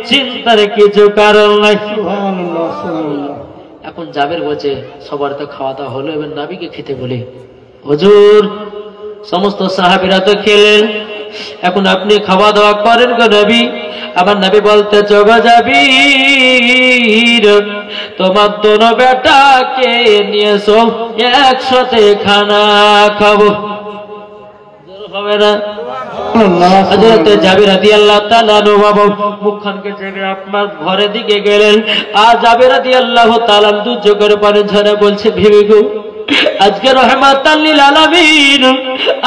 Speaker 1: চিন্তার কিছু কারণ নাই।
Speaker 2: সুবহানাল্লাহ, সুবহানাল্লাহ।
Speaker 1: এখন জাবের বলছে সবার তো খাওয়া দাওয়া হলো, এবার নবীকে খেতে বলি। হুজুর সমস্ত সাহাবীরা তো খেলেন, এখন আপনি খাওয়া দাওয়া করেন গো নবী। আমার নবী বলতে গো জাবির তোমার দোনো বেটাকে নিয়ে এসো, একসাথে খানা খাবো। হবে না? হযরতে জাবের রাদিয়াল্লাহু তাআলা বাবা মুখখানকে চেপে আপনার ঘরের দিকে গেলেন, আর জাবের রাদিয়াল্লাহু তাআলা দু চোখের পানি ঝরে বলছে বিবি গো আজকে রহমাতাল লিল আলামিন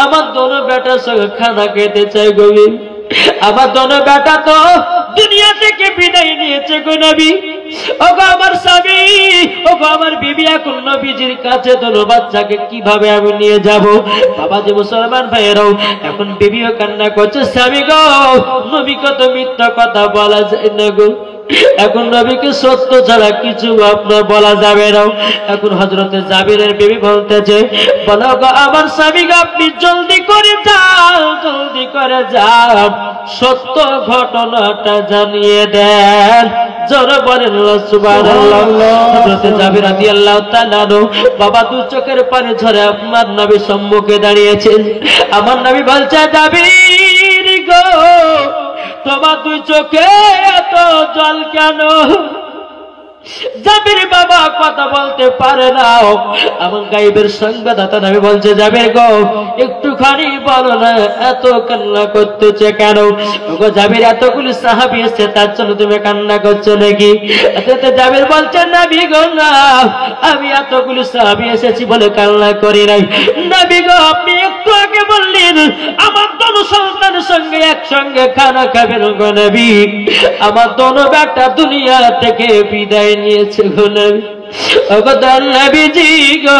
Speaker 1: আমার দোনো বেটার সঙ্গে খানা খেতে চাই গো। আমার দোনো বেটা তো দুনিয়া থেকে বিদায় নিয়েছে গো নবী। ওগো আমার স্বামী, ওগো আমার বিবি, এখন নবীজির কাছে দোনো বাচ্চাকে কিভাবে আমি নিয়ে যাব? বাবাজি মুসলমান ভাইয়েরাও এখন বিবিও কান্না করছে স্বামী গো নবীকে তো মিথ্যা কথা বলা যায় না গো, এখন নবীকে সত্য ছাড়া কিছু আপনার বলা যাবে না। এখন হযরতে জাবেরের বিবি বলতেছে বলো গো আমার স্বামী গো আপনি জলদি করে যান, জলদি করে যান, সত্য ঘটনাটা জানিয়ে দেন। জোরে বলেন সুবহানাল্লাহ। হযরতে জাবের রাদিয়াল্লাহু তাআলা বাবা দু চোখের পানি ঝরে আপনার নবী সম্মুখে দাঁড়িয়েছেন। আমার নবী বলছে জাবির গো তোমার দুই চোখে এত জল কেন? জাবির বাবা কথা বলতে পারে না, আমার গায়েবের সংবাদদাতা নবী বলছে জাবির গো একটুখানি বলো না এত কান্না করতেছে কেন? গো জাবির এতগুলি সাহাবী এসেছে তার জন্য তুমি কান্না করছো নাকি? এতে জাবির বলছে নবী গো না আমি এতগুলি সাহাবী এসেছি বলে কান্না করি নাই। নবী গো আপনি একটু আগে বললেন আমার দোনো সন্তানের সঙ্গে একসঙ্গে খানা খাবেন গো নবী, আমার দোনো বেটা দুনিয়া থেকে বিদায় নিয়েছে গো নবী। ওগো দয়াল নবীজি গো,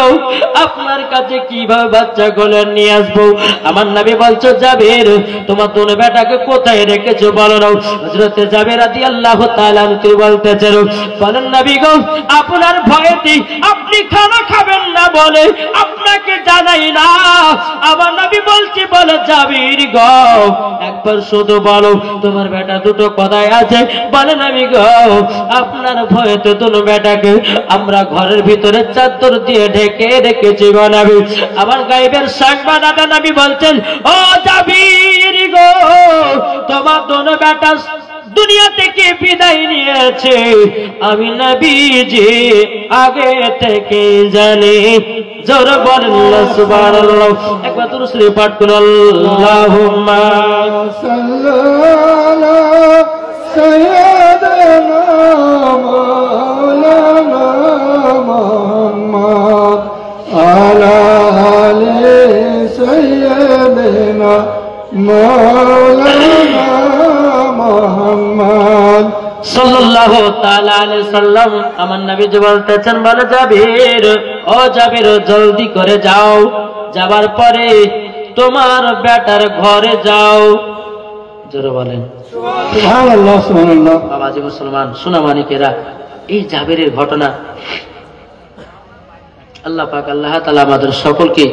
Speaker 1: আপনার কাছে কিভাবে বাচ্চা কোলে নিয়ে আসবো? আমার নবী বলছো, জাবের তোমার দোন বেটাকে কোথায় রেখেছো বলো না। হযরতে জাবের রাদিয়াল্লাহু তাআলা আনহু বলতেছেন, বলেন নবী গো, আপনার ভয়েতে আপনি খানা খাবেন না বলে আপনাকে জানাই না। আমার নবী বলছি, বলে জাবির গো, একবার শুধু বলো তোমার বেটা দুটো কোথায় আছে? বলে নবী গো, আপনার ভয়েতে দুটো বেটাকে আমরা ঘরের ভিতরে চাদর দিয়ে ঢেকে রেখেছি গো নবী। আমার গায়েবের সংবাদ নবী বলছেন, ও জাবির গো, তোমার দুটো বেটা দুনিয়া থেকে বিদায় নিয়েছে, আমি নবীজি আগে থেকে জানি। জোর বলেন সুবহানাল্লাহ, একবার দুরূদ শরীফ পাঠ করুন। আল্লাহুম্মা
Speaker 2: সাল্লাল্লাহু সাইয়্যিদানা মাওলানা মুহাম্মদ আলা আলি সাইয়্যিদিনা মাওলানা মুহাম্মদ
Speaker 1: সাল্লাল্লাহু তাআলা আলাইহি সাল্লাম। আমার নবী বলতেছেন, বলে জাবির, ও জাবির জলদি করে যাও, যাবার পরে তোমার বেটার ঘরে যাও। জোরে বলেন
Speaker 2: সুবহানাল্লাহ সুবহানাল্লাহ।
Speaker 1: বাবাজি মুসলমান সোনা মানিকেরা, এই জাবিরের ঘটনা আল্লাহ পাক আল্লাহ তাআলা আমাদের সকলকে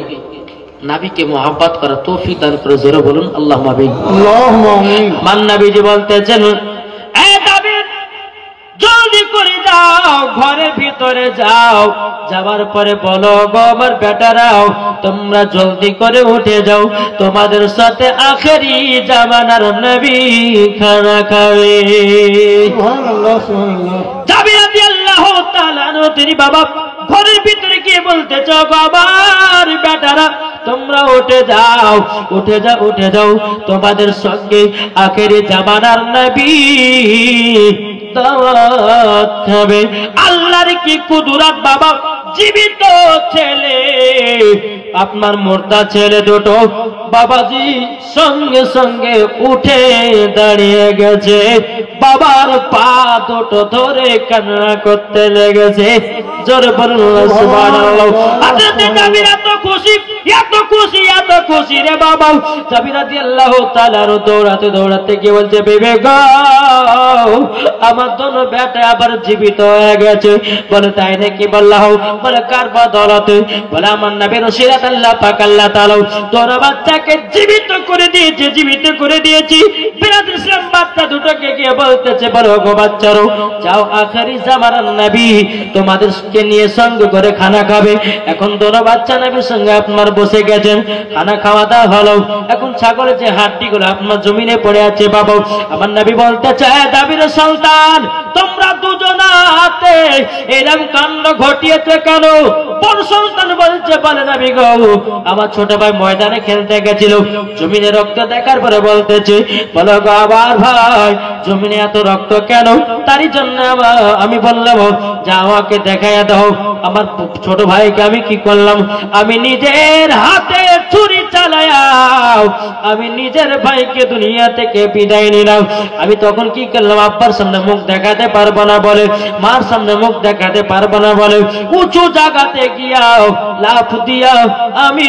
Speaker 1: নবীকে মোহাব্বত করা তৌফিক দান করে। জোরে বলুন আল্লাহুম্মা আমিন।
Speaker 2: আল্লাহুম্মা আমিন।
Speaker 1: মান নবীজি বলতেছেন, এ জাবির জলদি করে যাও, ঘরের ভিতরে যাও, যাবার পরে বলো গো আমার বেটারাও, তোমরা জলদি করে উঠে যাও, তোমাদের সাথে আখেরি জামানার নবী খানা খাবে।
Speaker 2: সুবহানাল্লাহ সুবহানাল্লাহ।
Speaker 1: জাবির রাদিয়াল্লাহু তাআলা আনহু তিনি বাবা ঘরের ভিতরে গিয়ে বলতেছ, বাবার বেটারা তোমরা উঠে যাও, উঠে যাও, উঠে যাও, তোমাদের সঙ্গে আখেরি জামানার নবী দাওয়াত খাবে। আল্লাহর কি কুদরত বাবা, জীবিত ছেলে আপনার মুর্দা ছেলে দুটো বাবাজি সঙ্গে সঙ্গে উঠে দাঁড়িয়ে গেছে, বাবার পা দুটো ধরে কান্না করতে লেগেছে। জোরে বলুন সুবহানাল্লাহ। হযরত জাবির এত খুশি, এত খুশি, এত খুশি রে বাবা। জাবির রাদিয়াল্লাহু তাআলা দৌড়াতে দৌড়াতে কি বলছে, বেবে গো, আমার দোনো বেটা আবার জীবিত হয়ে গেছে। বলে তাই নাকি? বললাম। বলে কার বদৌলতে? বলে আমার নবীর সিরাত আল্লাহ পাক আল্লাহ তাআলা তোর বাচ্চাকে জীবিত করে দিয়েছে, জীবিত করে দিয়েছি। বিরাদর ইসলাম বাচ্চা দুটোকে গিয়ে বলতেছে, বলো গো বাচ্চারো, যাও আখেরি জামানার নবী তোমাদেরকে নিয়ে সঙ্গে করে খানা খাবে। এখন দোনো বাচ্চা নবীর সঙ্গে আপনার বসে গেছেন, খানা খাওয়া দাওয়া হলো। এখন ছাগলের যে হাড্ডিগুলো আপনার জমিনে পড়ে আছে বাবা, আমার নবী বলতে চায়, জাবির সন্তান তোমরা দুজনাতে এরকম কাণ্ড ঘটিয়েছে কেন? বড় সন্তান বলছে, বলে নবী গো, আমার ছোট ভাই ময়দানে খেলতে গেছিল, জমিনে রক্ত দেখার পরে বলতেছে, বলো গো আবার ভাই জমিনে এত রক্ত কেন? তারই জন্য আমি বললাম, যা আমাকে দেখাইয়া দাও আমার ছোট ভাইকে আমি কি করলাম। আমি নিজের হাতে ছুরি চালায়াও আমি নিজের ভাইকে দুনিয়া থেকে বিদায় নিলাম। আমি তখন কি করলাম, আব্বার সামনে মুখ দেখাতে পারবো না বলে, মার সামনে মুখ দেখাতে পারবো না বলে, উঁচু জায়গাতে গিয়াও লাফ দিয়াও আমি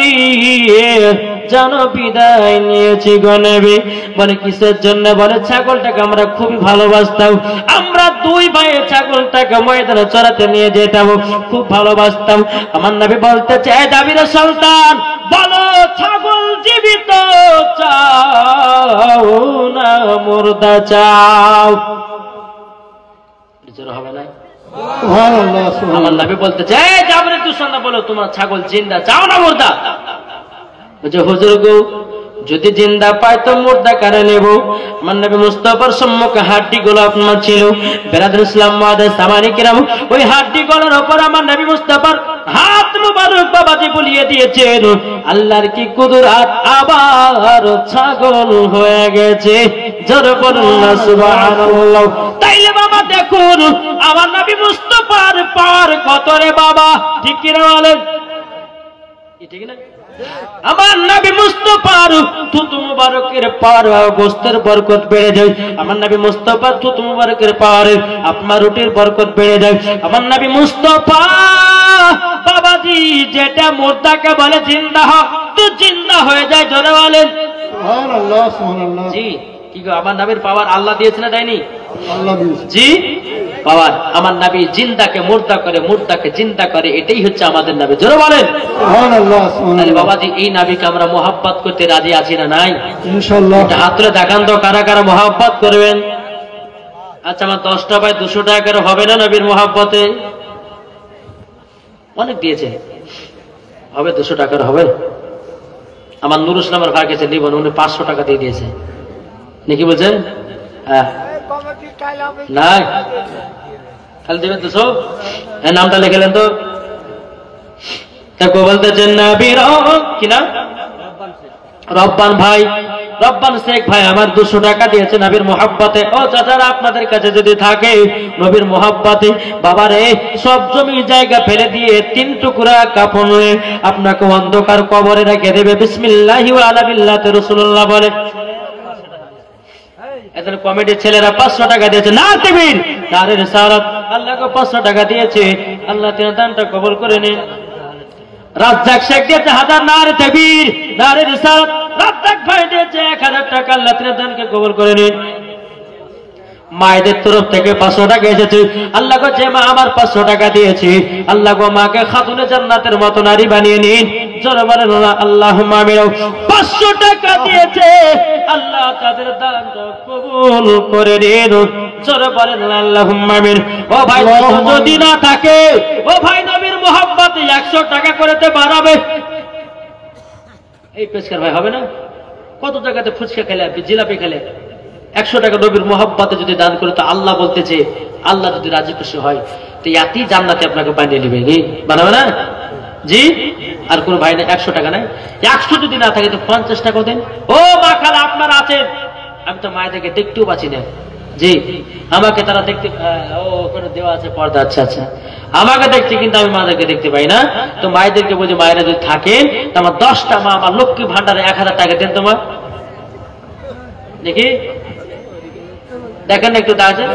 Speaker 1: যেন বিদায় নিয়েছি গো নবী। বলে কিসের জন্য? বলে ছাগলটাকে আমরা খুবই ভালোবাসতাম, আমরা দুই ভাই ছাগলটাকে ময়দানে চড়াতে নিয়ে যেতাম, খুব ভালোবাসতাম। আমার নবী বলতে চায়, জাবির সন্তান বলো, ছাগল জীবিত চাও না মুর্দা চাও? হবে না?
Speaker 2: সুবহানাল্লাহ
Speaker 1: আমার
Speaker 2: সুবহানাল্লাহ।
Speaker 1: নবী বলতে চায়, জাবির তুই শোনা, বলো তোমার ছাগল জিন্দা চাও না মুর্দা? বলছে হুজুর গো, যদি জিন্দা পাই তো মুর্দা কারে নেব? আমার নবী মুস্তাফার সম্মুখে হাড্ডি গুলো আপনার ছিল। বিরাদর ইসলাম মুআদ্দাস সামানি কিরাম, ওই হাড্ডি গুলোর উপর আমার নবী মুস্তাফার হাত মুবারক বাবাজি বুলিয়ে দিয়েছেন। আল্লাহর কি কুদরত, আবার ছাগল হয়ে গেছে। জোরে বলুন না সুবহানাল্লাহ। তাইলে বাবা দেখুন আমার নবী মুস্তাফার পাওয়ার কত রে বাবা, ঠিক কি না বলেন? ঠিক না? আমার নবী মুস্তাফার থুতু মুবারকের পার গোস্তের বরকত বেড়ে যায়। আমার নবী মুস্তাফার থুতু মুবারকের পার আপনার রুটির বরকত বেড়ে যায়। আমার নবী মুস্তাফা বাবাজি যেটা মুর্দাকে বলে জিন্দা হ, তো জিন্দা হয়ে যায়। জোরে বলেন
Speaker 2: সুবহানাল্লাহ সুবহানাল্লাহ।
Speaker 1: জি। কি গো, আমার নবীর পাওয়ার আল্লাহ দিয়েছে না দেয়নি?
Speaker 2: আল্লাহ দিয়েছে।
Speaker 1: জি পাওয়ার। আমার নবী জিন্দাকে মুর্দা করে, মুর্দাকে জিন্দা করে, এটাই হচ্ছে আমাদের নবী। জোরে বলেন
Speaker 2: সুবহানাল্লাহ
Speaker 1: তাহলে
Speaker 2: সুবহানাল্লাহ।
Speaker 1: বাবাজি এই নবীকে আমরা মোহাব্বত করতে রাজি আছি না নাই?
Speaker 2: ইনশাআল্লাহ।
Speaker 1: এটা হাত তুলে দেখান তো কারা কারা মোহাব্বত করবেন। আচ্ছা আমার 10টা বাই 200 টাকা করে হবে না নবীর মোহাব্বতে? অনেক দিয়েছে, হবে 200 টাকার হবে। আমার নুর ইসলামের ভাই গেছে লিবন, উনি 500 টাকা দিয়ে দিয়েছে। নাকি বলছেন? হ্যাঁ নাই খালি দেবেন 200। হ্যাঁ নামটা লিখলেন তো। বলতেছেন নবীর কি নাম? রব্বান ভাই, রব্বান শেখ ভাই আমার 200 টাকা দিয়েছে নবীর মোহাব্বতে। ও চাচারা আপনাদের কাছে যদি থাকে নবীর মোহাব্বতে, বাবারে সব জমি জায়গা ফেলে দিয়ে 3 টুকরা কাফন হয়ে আপনাকে অন্ধকার কবরে রেখে দেবে। বিসমিল্লাহি ওয়া আলা মিল্লাতি রাসূলুল্লাহ বলে। এদের কমিটির ছেলেরা 500 টাকা দিয়েছে। না তাকবীর, নারে রিসালাত, আল্লাহকে 500 টাকা দিয়েছে। আল্লাহ তিনার দানটা কবুল করে নিন। রাজ্জাক শেখ দিয়েছে 1000, নারে তাকবীর, নারে রিসালাত। রাজ্জাক ভাই দিয়েছে 1000 টাকা। আল্লাহ তিনার দানকে কবুল করে নিন। মায়েদের তরফ থেকে 500 টাকা এসেছে। আল্লাহ গো যে মা আমার 500 টাকা দিয়েছে, আল্লাহ গো মাকে খাতুনে জান্নাতের মতো নারী বানিয়ে নিন। জোরে বলেন আল্লাহুম্মা আমিন। 500 টাকা দিয়েছে, আল্লাহ তাদের দানটা কবুল করে নিন। জোরে বলেন আল্লাহুম্মা আমিন। ও ভাই যদি না থাকে, ও ভাই নবীর মোহাব্বতে 100 টাকা করেতে বাড়াবে। এই পেশকার ভাই হবে না? কত টাকাতে ফুচকা খেলে, জিলাপি খেলে, 100 টাকা নবীর মোহাব্বতে যদি দান করে, তো আল্লাহ বলতেছে আল্লাহ যদি রাজি খুশি হয় তো এতই জান্নাতে আপনাকে বানিয়ে নেবে। কি বানাবে না? জি। আর কোন ভাই না 100 টাকা নাই? 100 যদি না থাকে তো 50 টাকা দেন। ও মা খালা আপনারা আছেন, আমি তো মায়েদেরকে দেখতেও পাচ্ছি না। জি আমাকে তারা দেখতে, ও ওখানে দেওয়া আছে পর্দা। আচ্ছা আচ্ছা, আমাকে দেখছি কিন্তু আমি মাদেরকে দেখতে পাই না। তো মায়েদেরকে বলছি মায়েরা যদি থাকেন তো আমার 10টা মা আমার লক্ষ্মী ভান্ডারে 1000 টাকা দেন তোমার। দেখি দেখেন একটু দাঁড়াচ্ছে।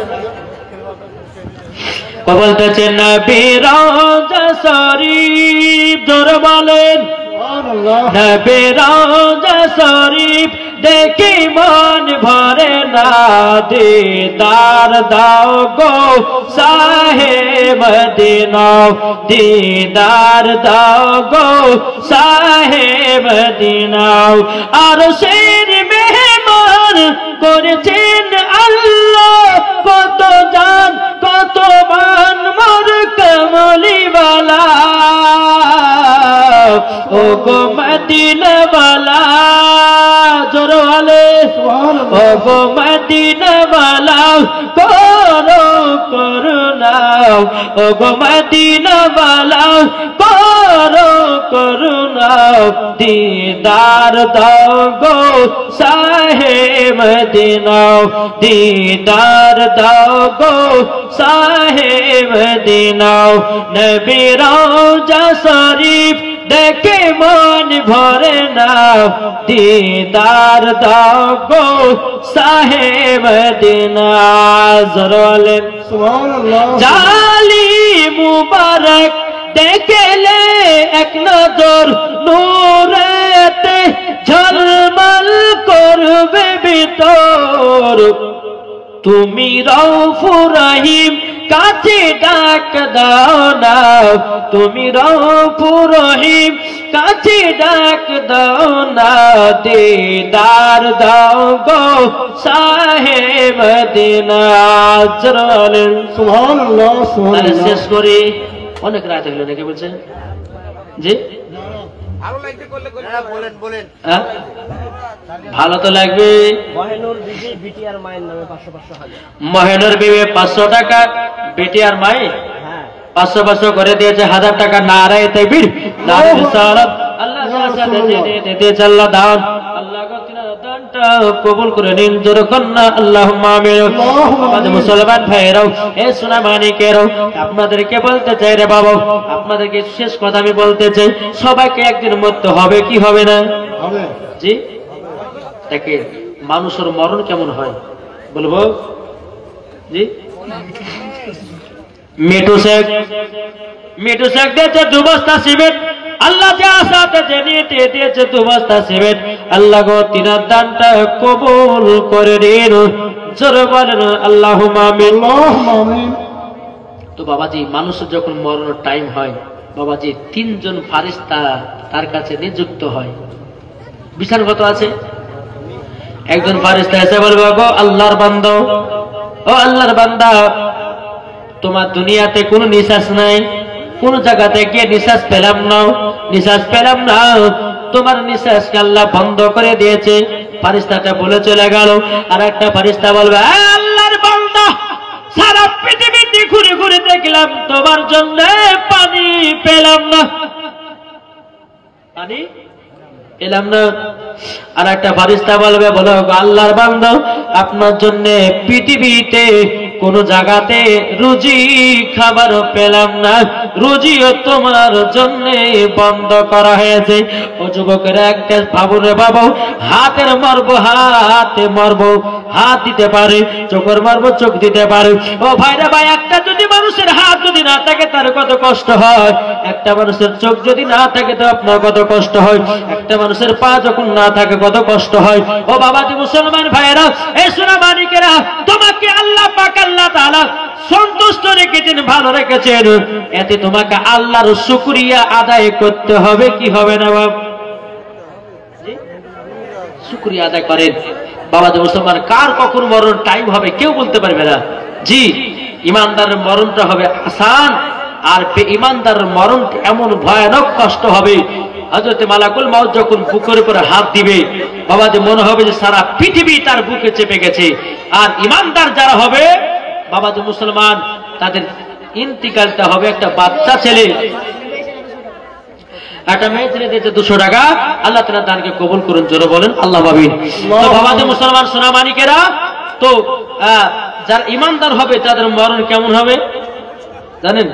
Speaker 1: বলতেছেন নবী রওজা শরীফ, জোরে বলেন
Speaker 2: সুবহানাল্লাহ।
Speaker 1: নবী রওজা শরীফ দেখি মন ভরে না। দিদার দাও গো শাহে মদিনা, দিদার দাও গো শাহে মদিনা। আর শের মেহমান করেছেন আল্লাহ, কত জান কত মান মোর কমলিওয়ালা। ও গো মদিনাওয়ালা, জোরে বলে ও গো মদিনাওয়ালা, করো করুণা। ও গো মদিনাওয়ালা, করো করুণা। দিদার দাও গো শাহে মদিনা, দিদার দাও গো শাহে মদিনা। নবী রওজা শরীফ দেখে মন ভরে না। দিদার দাও গো শাহে মদিনা। জোরে বলেন
Speaker 2: সুবহানাল্লাহ।
Speaker 1: জালি মুবারক দেখলে এক নজর নূরেতে ঝলমল করবে ভিতর। তুমি রউফুর রহিম কাছে ডাক দাও না, তুমি রউফুর রহিম কাছে ডাক দাও না। দিদার দাও গো শাহে মদিনা। চলেন
Speaker 2: সুবহানাল্লাহ
Speaker 1: তাহলে
Speaker 2: সুবহানাল্লাহ।
Speaker 1: শেষ করি। অনেক রাত হলো নাকি বলছেন? জি হ্যাঁ? ভালো তো লাগবে।
Speaker 3: মহেনুর বিবি বিটিআর মায়ের নামে 500
Speaker 1: মহেনুর বিবি 500 টাকা, বেটি আর মাই
Speaker 3: হ্যাঁ
Speaker 1: 500 করে দিয়েছে 1000 টাকা। নারায়ে তাকবীর, নারায়ে রিসালাত। আল্লাহ সাথে দিতে আল্লাহ দান। আল্লাহ গো দানটা কবুল করে নিন, জোরে কন্যা আল্লাহুম্মা আমিন। আমাদের মুসলমান ভাইরাও, এ সোনা মানিকেরাও, আপনাদেরকে বলতে চাই রে বাবা, আপনাদেরকে শেষ কথা আমি বলতে চাই, সবাইকে একদিন মরতে হবে কি হবে না?
Speaker 2: হবে।
Speaker 1: জি, তাকে মানুষের মরণ কেমন হয় বলবো? জি, মিঠু শেখ দিয়েছে 2 বস্তা সিমেন্ট, আল্লাহ যে আশাতে জেনিতে দিয়েছে 2 বস্তা সিমেন্ট, আল্লাহ গো তিনার দানটা কবুল করে নিন, জোরে বলেন আল্লাহুম্মা আমিন।
Speaker 2: আল্লাহুম্মা আমিন।
Speaker 1: তো বাবাজি, মানুষের যখন মরণের টাইম হয় বাবাজি, 3 জন ফারিস্তা তার কাছে নিযুক্ত হয়। বিশাল কত আছে? একজন ফারিস্তা এসে বলবে, গো আল্লাহর বান্দা, ও আল্লাহর বান্দা, তোমার দুনিয়াতে কোনো নিঃশ্বাস নাই, কোন জায়গাতে গিয়ে নিঃশ্বাস পেলাম না, তোমার নিঃশ্বাসকে আল্লাহ বন্ধ করে দিয়েছে। ফারিস্তাটা বলে চলে গেল। আর একটা ফারিস্তা বলবে, আল্লাহর বান্দা, সারা পৃথিবীতে ঘুরে ঘুরে দেখলাম, তোমার জন্য পানি পেলাম না, পানি পেলাম না। আর একটা ফারিস্তা বলবে, বলো আল্লাহর বান্দা, আপনার জন্য পৃথিবীতে কোন জায়গাতে রুজি খাবার পেলাম না, রুজিও তোমার জন্য বন্ধ করা হয়েছে। ও যুবকেরা, একটা বাবু রে বাবু, হাতের মারবো হাতে মারবো, হাত দিতে পারে, চোখের মারবো চোখ দিতে পারে। ও ভাইরা ভাই, একটা যদি মানুষের হাত যদি না থাকে তার কত কষ্ট হয়, একটা মানুষের চোখ যদি না থাকে তো আপনার কত কষ্ট হয়, একটা মানুষের পা যখন না থাকে কত কষ্ট হয়। ও বাবাজি মুসলমান ভাইরা, এই সোনা মানিকেরা, তোমাকে আল্লাহ পাক আল্লাহ তাআলা সন্তুষ্ট রেখেছেন, ভালো রেখেছেন, এতে তোমাকে আল্লাহর শুকরিয়া আদায় করতে হবে কি হবে না বাবা? শুকরিয়া আদায় করেন বাবাজি মুসলমান। কার কখন মরণ টাইম হবে কেউ বলতে পারবে না। জি, ইমানদারের মরণটা হবে আসান, আর বেঈমানদারের মরণ এমন ভয়ানক কষ্ট হবে। হযরত মালাকুল মউত যখন বুকের উপরে হাত দিবে বাবাজি, মনে হবে যে সারা পৃথিবী তার বুকে চেপে গেছে। আর ইমানদার যারা হবে বাবাজি মুসলমান, তাদের ইন্তিকালটা হবে একটা বাচ্চা ছেলে, একটা মেয়ে ছেলে দিয়েছে 200 টাকা। আল্লাহ তাআলা দানকে কবুল করুন, জোরে বলেন আল্লাহ আমিন। তো বাবাজি মুসলমান সোনা মানিকেরা, তো যারা ইমানদার হবে তাদের মরণ কেমন হবে জানেন?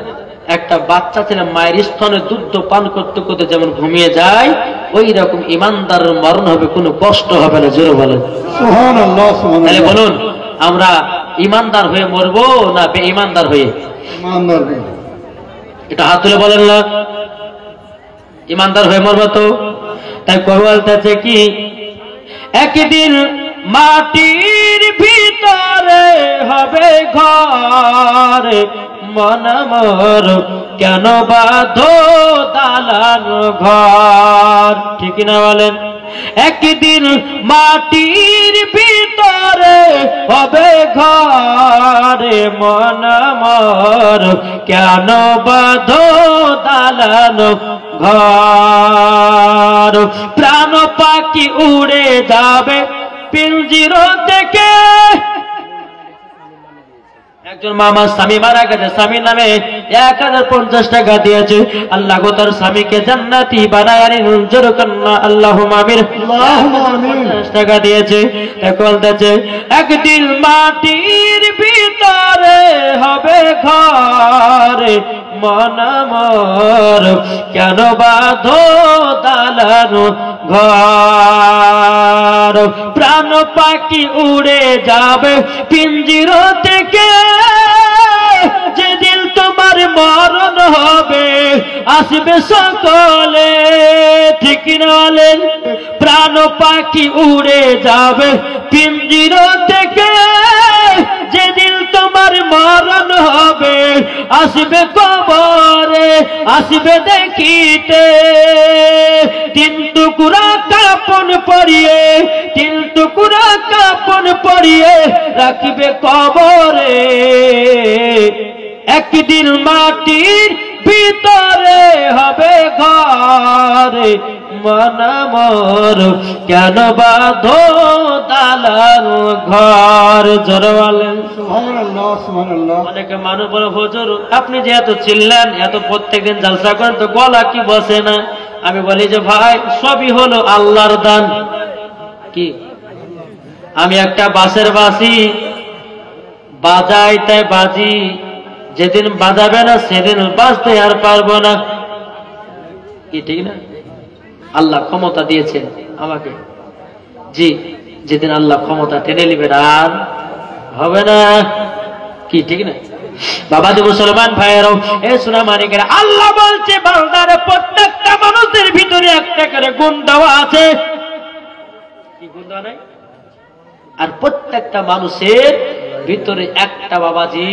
Speaker 1: একটা বাচ্চা ছেলে মায়ের স্তনে দুধ পান করতে করতে যেমন ঘুমিয়ে যায়, ওই রকম ইমানদারের মরণ হবে, কোনো কষ্ট হবে না, জোরে বলেন
Speaker 2: সুবহানাল্লাহ, সুবহানাল্লাহ।
Speaker 1: তাহলে বলুন, আমরা ইমানদার হয়ে মরবো না বেঈমানদার হয়ে?
Speaker 2: ইমানদার হয়ে।
Speaker 1: এটা হাত তুলে বলেন না, ইমানদার হয়ে মরবো তো। তাই বলতেছে কি, একদিন মাটির ভিতরে হবে ঘর, মন মোর কেন বাঁধো দালান ঘর, ঠিক না বলেন? একদিন মাটির ভিতরে হবে ঘর, মন মোর কেন বাঁধো দালান ঘর, প্রাণ পাখি উড়ে যাবে পিঞ্জির থেকে। একজন মামা স্বামী মারা গেছে, স্বামীর নামে 1050 টাকা দিয়েছে। আল্লাহ গো তার স্বামীকে জান্নাতি বানায় নিন, জোরে কন্না আল্লাহুম্মা আমিন। 50 টাকা দিয়েছে। বলতেছে, একদিন মাটির ভিতরে হবে ঘর, মন মোর কেন বাঁধো দালান ঘর, প্রাণ পাখি উড়ে যাবে পিঞ্জির থেকে। যেদিন তোমার মরণ হবে আসবে সকলে, ঠিক না বলেন? প্রাণ পাখি উড়ে যাবে পিঞ্জির থেকে। যেদিন তোমার মরণ হবে আসবে কবরে, আসবে দেখিতে। 3 টুকরা কাপন পরিয়ে, 3 টুকরা কাপন পরিয়ে রাখিবে কবরে। একদিন মাটির ভিতরে হবে ঘর, মন মোর কেন বাঁধো দালান ঘর, জোরে বলেন
Speaker 2: সুবহানাল্লাহ, সুবহানাল্লাহ।
Speaker 1: অনেকে মানুষ বলে, হুজুর আপনি যে এত চিল্লেন, এত প্রত্যেকদিন জলসা করেন, তো গলা কি বসে না? আমি বলি যে ভাই, সবই হলো আল্লাহর দান। কি আমি একটা বাসের বাসি, বাজাই তাই বাজি, যেদিন বাজাবে না সেদিন বাজতে আর পারবো না। কি ঠিক না? আল্লাহ ক্ষমতা দিয়েছেন আমাকে, জি, যেদিন আল্লাহ ক্ষমতা টেনে নেবেন আর হবে না। কি ঠিক না? বাবাজি মুসলমান ভাইয়েরাও, এ সোনা মানিকেরা, আল্লাহ বলছে বান্দার প্রত্যেকটা মানুষের ভিতরে একটা করে গুণ দেওয়া আছে। কি গুণ দেওয়া নাই? আর প্রত্যেকটা মানুষের ভিতরে একটা বাবাজি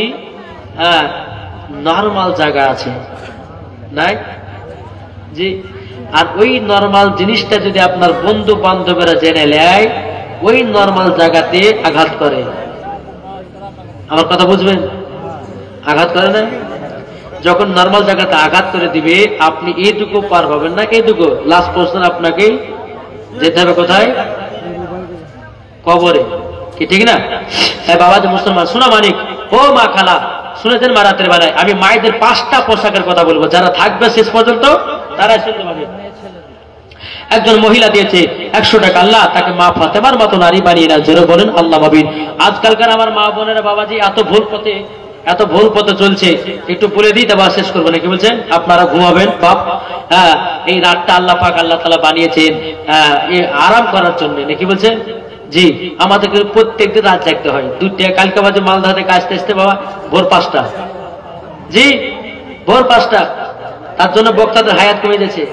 Speaker 1: নরমাল জায়গা আছে, নাই? জি। আর ওই নরমাল জিনিসটা যদি আপনার বন্ধু বান্ধবেরা জেনে নেয়, ওই নরমাল জায়গাতে আঘাত করে। আমার কথা বুঝবেন? আঘাত করে না? যখন নরমাল জায়গাতে আঘাত করে দিবে, আপনি এইটুকু পার পাবেন না, এইটুকু লাস্ট পর্যন্ত আপনাকে যেতে হবে কোথায়? কবরে। কি ঠিক না? তাই বাবাজি মুসলমান সোনা মানিক, ও মা খালা, শুনেছেন মা রাতের বেলায় আমি মায়েদের 5টা পোশাকের কথা বলবো, যারা থাকবে শেষ পর্যন্ত তারাই শুনতে পাবে। একজন মহিলা দিয়েছে 100 টাকা, আল্লাহ তাকে মা ফাতেমার মতো নারী বানিয়ে না, জোরে বলেন আল্লাহ মাবিন। আজকালকার আমার মা বোনেরা বাবাজি এত ভুল পথে চলছে, একটু বলে দিই তারপর শেষ করবো নাকি বলছেন? আপনারা ঘুমাবেন বাপ। এই রাতটা আল্লাহ পাক আল্লাহ তাআলা বানিয়েছেন আরাম করার জন্য, নাকি বলছেন? জি, আমাদেরকে প্রত্যেকদিন রাত জাগতে হয়। 2টা কালকে বাজে মালদা থেকে আসতে আসতে বাবা ভোর 5টা। জি, ভোর 5টা। তার জন্য বক্তাদের হায়াত কমে গেছে।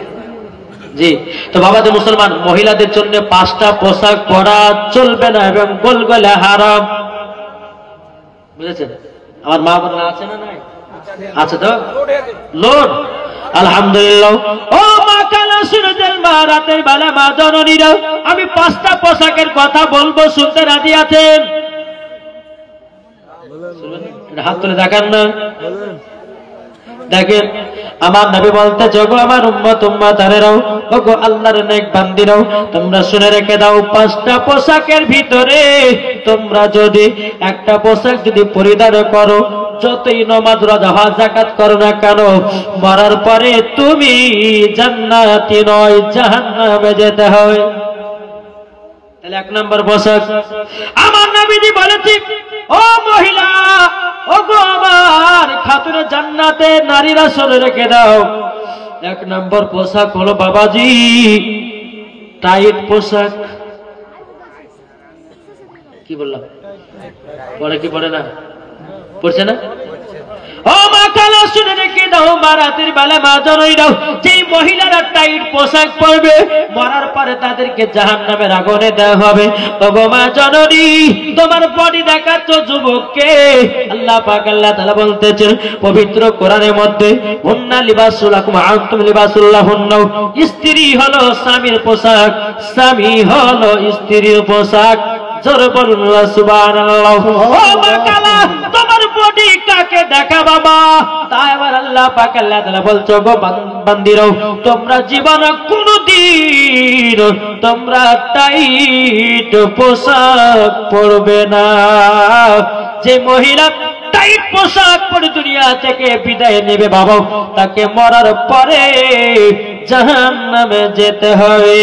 Speaker 1: জি, তো বাবাদের মুসলমান, মহিলাদের জন্য 5টা পোশাক পরা চলবে না এবং গোলগোলা হারাম, বুঝেছেন? আমার মা বোনেরা আছে না? নাই? আছে তো? লোড আলহামদুলিল্লাহ। ও মা কালা সুরজের মা, রাতের বেলা মা জননীরা, আমি 5টা পোশাকের কথা বলবো, শুনতে রাজি আছেন? হাত তুলে দেখান না। দেখেন, আমার নবী বলতে, জগো আমার উম্মত উম্মতারেরাও, ওগো আল্লাহর নেক বান্দিরাও, তোমরা শুনে রেখে দাও, 5টা পোশাকের ভিতরে তোমরা যদি একটা পোশাক যদি পরিধান করো, যতই নামাজ রোজা হজ যাকাত করো না কেন, মরার পরে তুমি জান্নাতি নয় জাহান্নামে যেতে হয়। তাহলে 1 নম্বর পোশাক আমার নবীজি বলেছে, ও মহিলা, ওগো আমার খাতুনে জান্নাতে নারীরা, শুনে রেখে দাও, 1 নম্বর পোশাক হলো বাবাজি টাইট পোশাক। কি বললাম? পরে কি পড়ে না? পড়ছে না? ও মা কালা শুনে রেখে দাও, মা রাতের বেলা মা জনই দাও, যেই মহিলারা টাইট পোশাক পরবে, মরার পরে তাদেরকে জাহান্নামের আগুনে দেওয়া হবে। ওগো মা জননী, তোমার বডি দেখাচ্ছ যুবককে, আল্লাহ পাক আল্লাহ তাআলা বলতেছেন পবিত্র কোরআনের মধ্যে, হুন্না লিবাসুল লাকুম আনতুম লিবাসুল লাহুন্না, স্ত্রী হলো স্বামীর পোশাক, স্বামী হলো স্ত্রীর পোশাক। জোরে বলুন সুবহানাল্লাহ। ও মা কালা, তোমার বডি কাকে দেখা বাবা? তাই আবার আল্লাহ পাক আল্লাহ তাআলা বলছো, গো বান্দিরাও, তোমরা জীবনে কোনদিন তোমরা টাইট পোশাক পরবে না। যে মহিলা টাইট পোশাক পরে দুনিয়া থেকে বিদায় নেবে বাবা, তাকে মরার পরে জাহান্নামে যেতে হবে।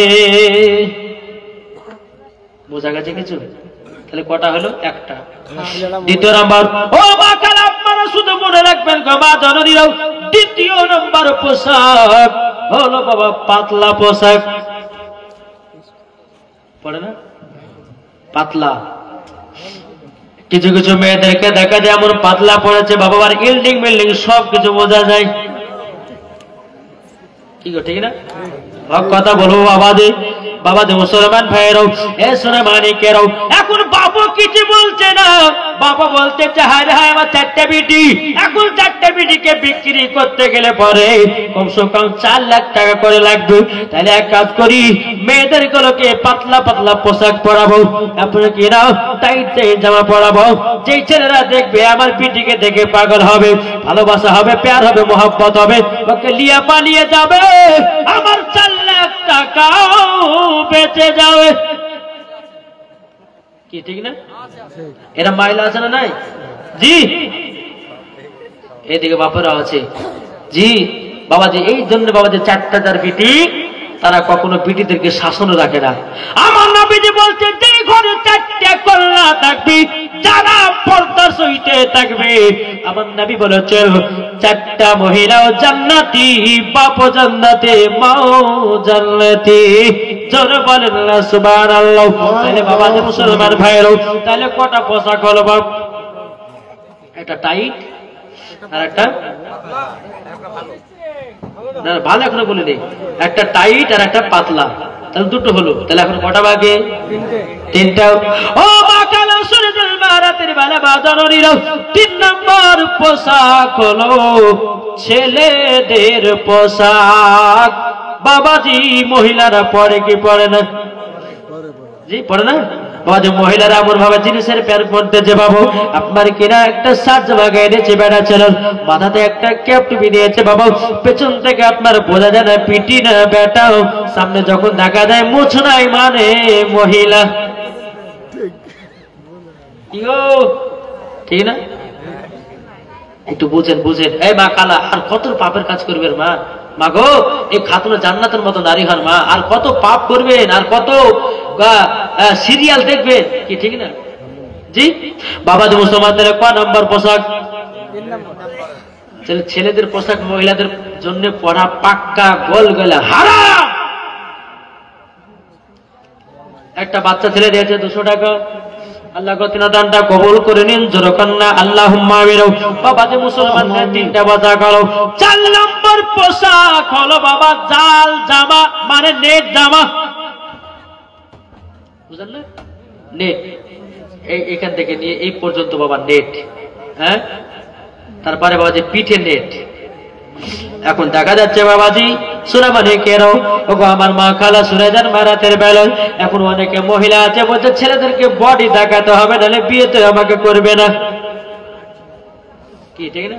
Speaker 1: বোঝা গেছে কিছু? তাহলে কটা হলো? 1টা। দ্বিতীয় নাম্বার, ও মা কালা, আপনারা শুধু মনে রাখবেন গো মা জননীরাও, দ্বিতীয় নাম্বার পোশাক হলো বাবা পাতলা পোশাক। পড়ে না? পাতলা। কিছু কিছু মেয়েদেরকে দেখা যায় এমন পাতলা পড়েছে বাবা, আর ইল্ডিং বিল্ডিং সব কিছু বোঝা যায়। কি গো, ঠিক না? কথা বলবো বাবাদের মুসলমান ভাইয়েরাও, এ সোনা মানিকেরাও, এখন বাবা কিছু বলছে না, বাবা বলতে চায় হায় আমার 4টা বিটি, এখন 4টা বিটিকে বিক্রি করতে গেলে পরে কমসে কম 4 লাখ টাকা করে লাগবে। তাহলে এক কাজ করি, মেয়েদের গুলোকে পাতলা পাতলা পোশাক পরাবো, তারপরে কি না টাইট জামা পরাবো, যেই ছেলেরা দেখবে আমার বিটিকে দেখে পাগল হবে, ভালোবাসা হবে, প্যার হবে, মোহাব্বত হবে, ওকে লিয়া পালিয়ে যাবে, আমার 4 লাখ টাকাও বেঁচে যাবে। কি ঠিক না? এরা মাইলা আছে না? নাই? জি, এদিকে বাপেরা আছে। জি বাবাজি, এই জন্য বাবাজি 4টা যার বিটি তারা কখনো বিটিদেরকে শাসনে রাখে না। আমার নবীজি বলছে যে ঘরে 4টে কন্যা থাকবে, যারা পর্দা সইতে থাকবে, আমার নবী বলেছেন 4টা মহিলাও জান্নাতি, বাপও জান্নাতে, মাও জান্নাতি। জোরে বলেন না সুবহানাল্লাহ। তাহলে বাবা যে মুসলমান ভাইয়েরও, তাহলে কটা পোশাক হলো বাপ? একটা টাইট আর একটা না, ভালো এখনো বলে নেই, একটা টাইট আর একটা পাতলা, তাহলে দুটো হলো। তাহলে এখন কটা বাকি? 3টা। ও বাকালা শুনে রাতের বেলা বাজানোর 3 নম্বর পোশাক হলো ছেলেদের পোশাক। বাবাজি মহিলারা পরে কি পরে না? জি পরে না বাবাজি। মহিলারা এমন ভাবে জিনিসের প্যার করতে যে বাবু আপনার কিনা একটা শার্ট জামা গায়ে দিয়েছে, বেড়া ছিল, মাথাতে একটা ক্যাপ টুপি দিয়েছে বাবু, পেছন থেকে আপনার বোঝা যায় না পিটি না বেটাও, সামনে যখন দেখা যায় মুছ নাই মানে মহিলা। ঠিক না? একটু বুঝেন বুঝেন। এই মা কালা, আর কত পাপের কাজ করবেন মা? মা গো, এই খাতুন জান্নাতের মতো নারী হন মা, আর কত পাপ করবেন, আর কত সিরিয়াল দেখবেন কি? ঠিক না? জি বাবা যে মুসলমানদের ক নম্বর পোশাক? ছেলেদের পোশাক মহিলাদের জন্য পরা পাক্কা গোল গলা হারাম। একটা বাচ্চা ছেলে দিয়েছে 200 টাকা, আল্লাহ তিনা দানটা কবুল করে নিন, জোরকান্না আল্লাহুম্মা আমিন। বাবা যে মুসলমানদের 3টা পোশাক হলো। 4 নম্বর পোশাক হলো বাবা জাল জামা, মানে নেট জামা, বুঝলেন না? নেট এখান থেকে নিয়ে এই পর্যন্ত বাবা নেট, হ্যাঁ। তারপরে বাবা যে পিঠে নেট। এখন দেখা যাচ্ছে বাবাজি শোনা মানে কেন ওগো আমার মা খালা শুনে যান মারাতের বেলায় এখন অনেকে মহিলা আছে বলছে ছেলেদেরকে বডি দেখাতে হবে, নাহলে বিয়েতে আমাকে করবে না। কি ঠিক না?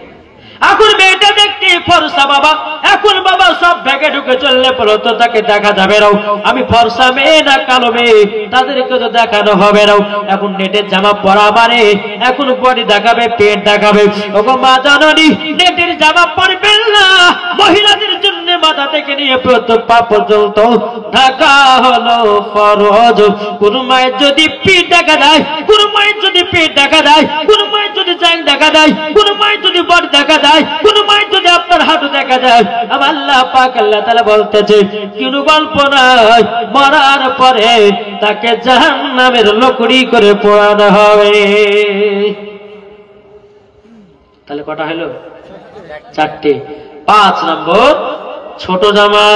Speaker 1: এখন মেয়েটা দেখতে ফর্সা বাবা, এখন বাবা সব ব্যাগে ঢুকে চললে পরে তো তাকে দেখা যাবে না আমি ফর্সা মেয়ে না কালো মেয়ে, তাদেরকে তো দেখানো হবে না। এখন নেটের জামা পরা মানে এখন বডি দেখাবে, পেট দেখাবে। ওগো মা জননী, নেটের জামা পরবেন না, মহিলাদের জন্য মাথা থেকে নিয়ে পা পর্যন্ত ঢাকা হলো ফরজ। কোন মায়ের যদি পিঠ দেখা দেয়, কোন মায়ের যদি পেট দেখা দেয়, কোন মায়ের যদি চাং দেখা দেয়, কোন মায়ের যদি বডি দেখা দেয়, কোন মায়ের যদি আপনার হাঁটু দেখা যায়, আমার আল্লাহ পাক আল্লাহ তাআলা বলতেছে কোন গল্প নাই, মরার পরে তাকে জাহান্নামের লকড়ি করে পোড়ানো হবে। তাহলে কটা হলো? 4টে। 5 নম্বর ছোট জামা,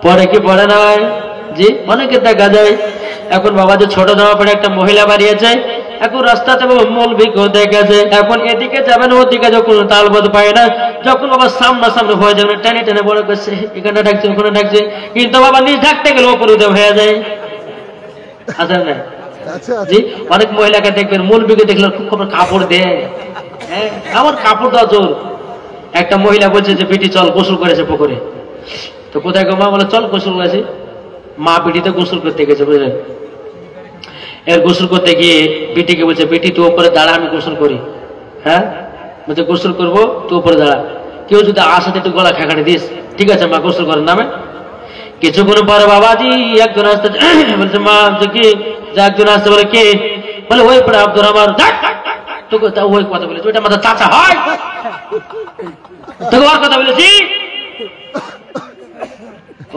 Speaker 1: পরে কি পরে নাই? জি অনেকে দেখা যায় এখন বাবা যে ছোট জামা পরে একটা মহিলা বাড়িয়েছে, এখন রাস্তাতে মৌলবীকেও দেখেছে, এখন এদিকে যাবেন ওদিকে যখন তালবদ পায় না, যখন বাবা সামনাসামনি হয়ে যাবে টেনে টেনে বড় করছে, এখানে ডাকছে ওখানে ডাকছে, কিন্তু বাবা নিজ ঢাকতে গেলে ওপরে হয়ে যায়। আসেন না? জি অনেক মহিলাকে দেখবেন মৌলবীকে দেখলে খুব কাপড় দেয়, হ্যাঁ আমার কাপড় দেওয়া জোর। একটা মহিলা বলছে যে বেটি চল গোসল করেছে পুকুরে, তো কোথায় গো মা? বলে চল গোসল করেছে। মা বেটিতে গোসল করতে গেছে, বুঝলেন? এর গোসল করতে গিয়ে বেটিকে বলছে বেটি তুই উপরে দাঁড়া, আমি গোসল করি। হ্যাঁ বলছে গোসল করবো, তুই উপরে দাঁড়া। কেউ যদি আসাতে একটু গলা খেকাড়ে দিস, ঠিক আছে মা গোসল করার নামে। কিছুক্ষণ পরে বাবাজি একজন আসতে বলছে মা কি যা একজন আসতে, বলে কে? বলে ওই পরে আব্দুর রহমান। তোকে ওই কথা বলেছি, ওইটা আমাদের চাচা হয়, তোকে ওর কথা বলেছি।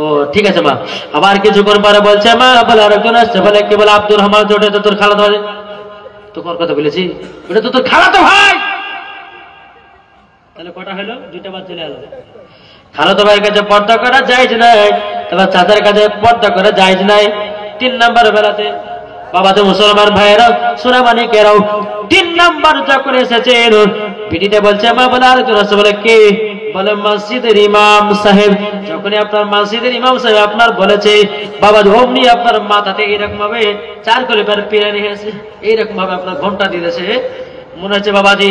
Speaker 1: ও ঠিক আছে মা। আবার কিছুক্ষণ পরে বলছে মা বলে আরেকজন আসছে, বলে কে? বলে আব্দুর রহমান। ওটা তো তোর খালাতো ভাই। তোকে ওর কথা বলেছি, ওটা তো তোর খালাতো ভাই। তাহলে কটা হলো? 2টা বাদ চলে এলো। খালাতো ভাইয়ের কাছে পর্দা করা জায়েজ নাই, তারপর চাচার কাছে পর্দা করা জায়েজ নাই। 3 নম্বর বেলাতে বাবা তো মুসলমান ভাইয়েরা শোনা মানে কেরাও 3 নম্বর যখন এসেছে পিটিতে বলছে মা বলে আরেকজন আসছে, বলে কে? বলে মসজিদের ইমাম সাহেব। যখনই আপনার মসজিদের ইমাম সাহেব আপনার বলেছে বাবা অমনি আপনার মাথাতে এইরকম ভাবে 4 খলিফার পিরানি হয়েছে, এইরকম ভাবে আপনার ঘন্টা দিয়েছে, মনে হচ্ছে বাবাজি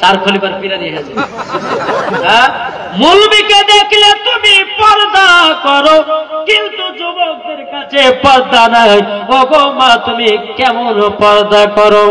Speaker 1: 4 খলিফার পিরানি হয়েছে। হ্যাঁ মৌলবীকে দেখলে তুমি পর্দা করো, কিন্তু যুবকদের কাছে পর্দা নাই। ওগো মা তুমি কেমন পর্দা করো?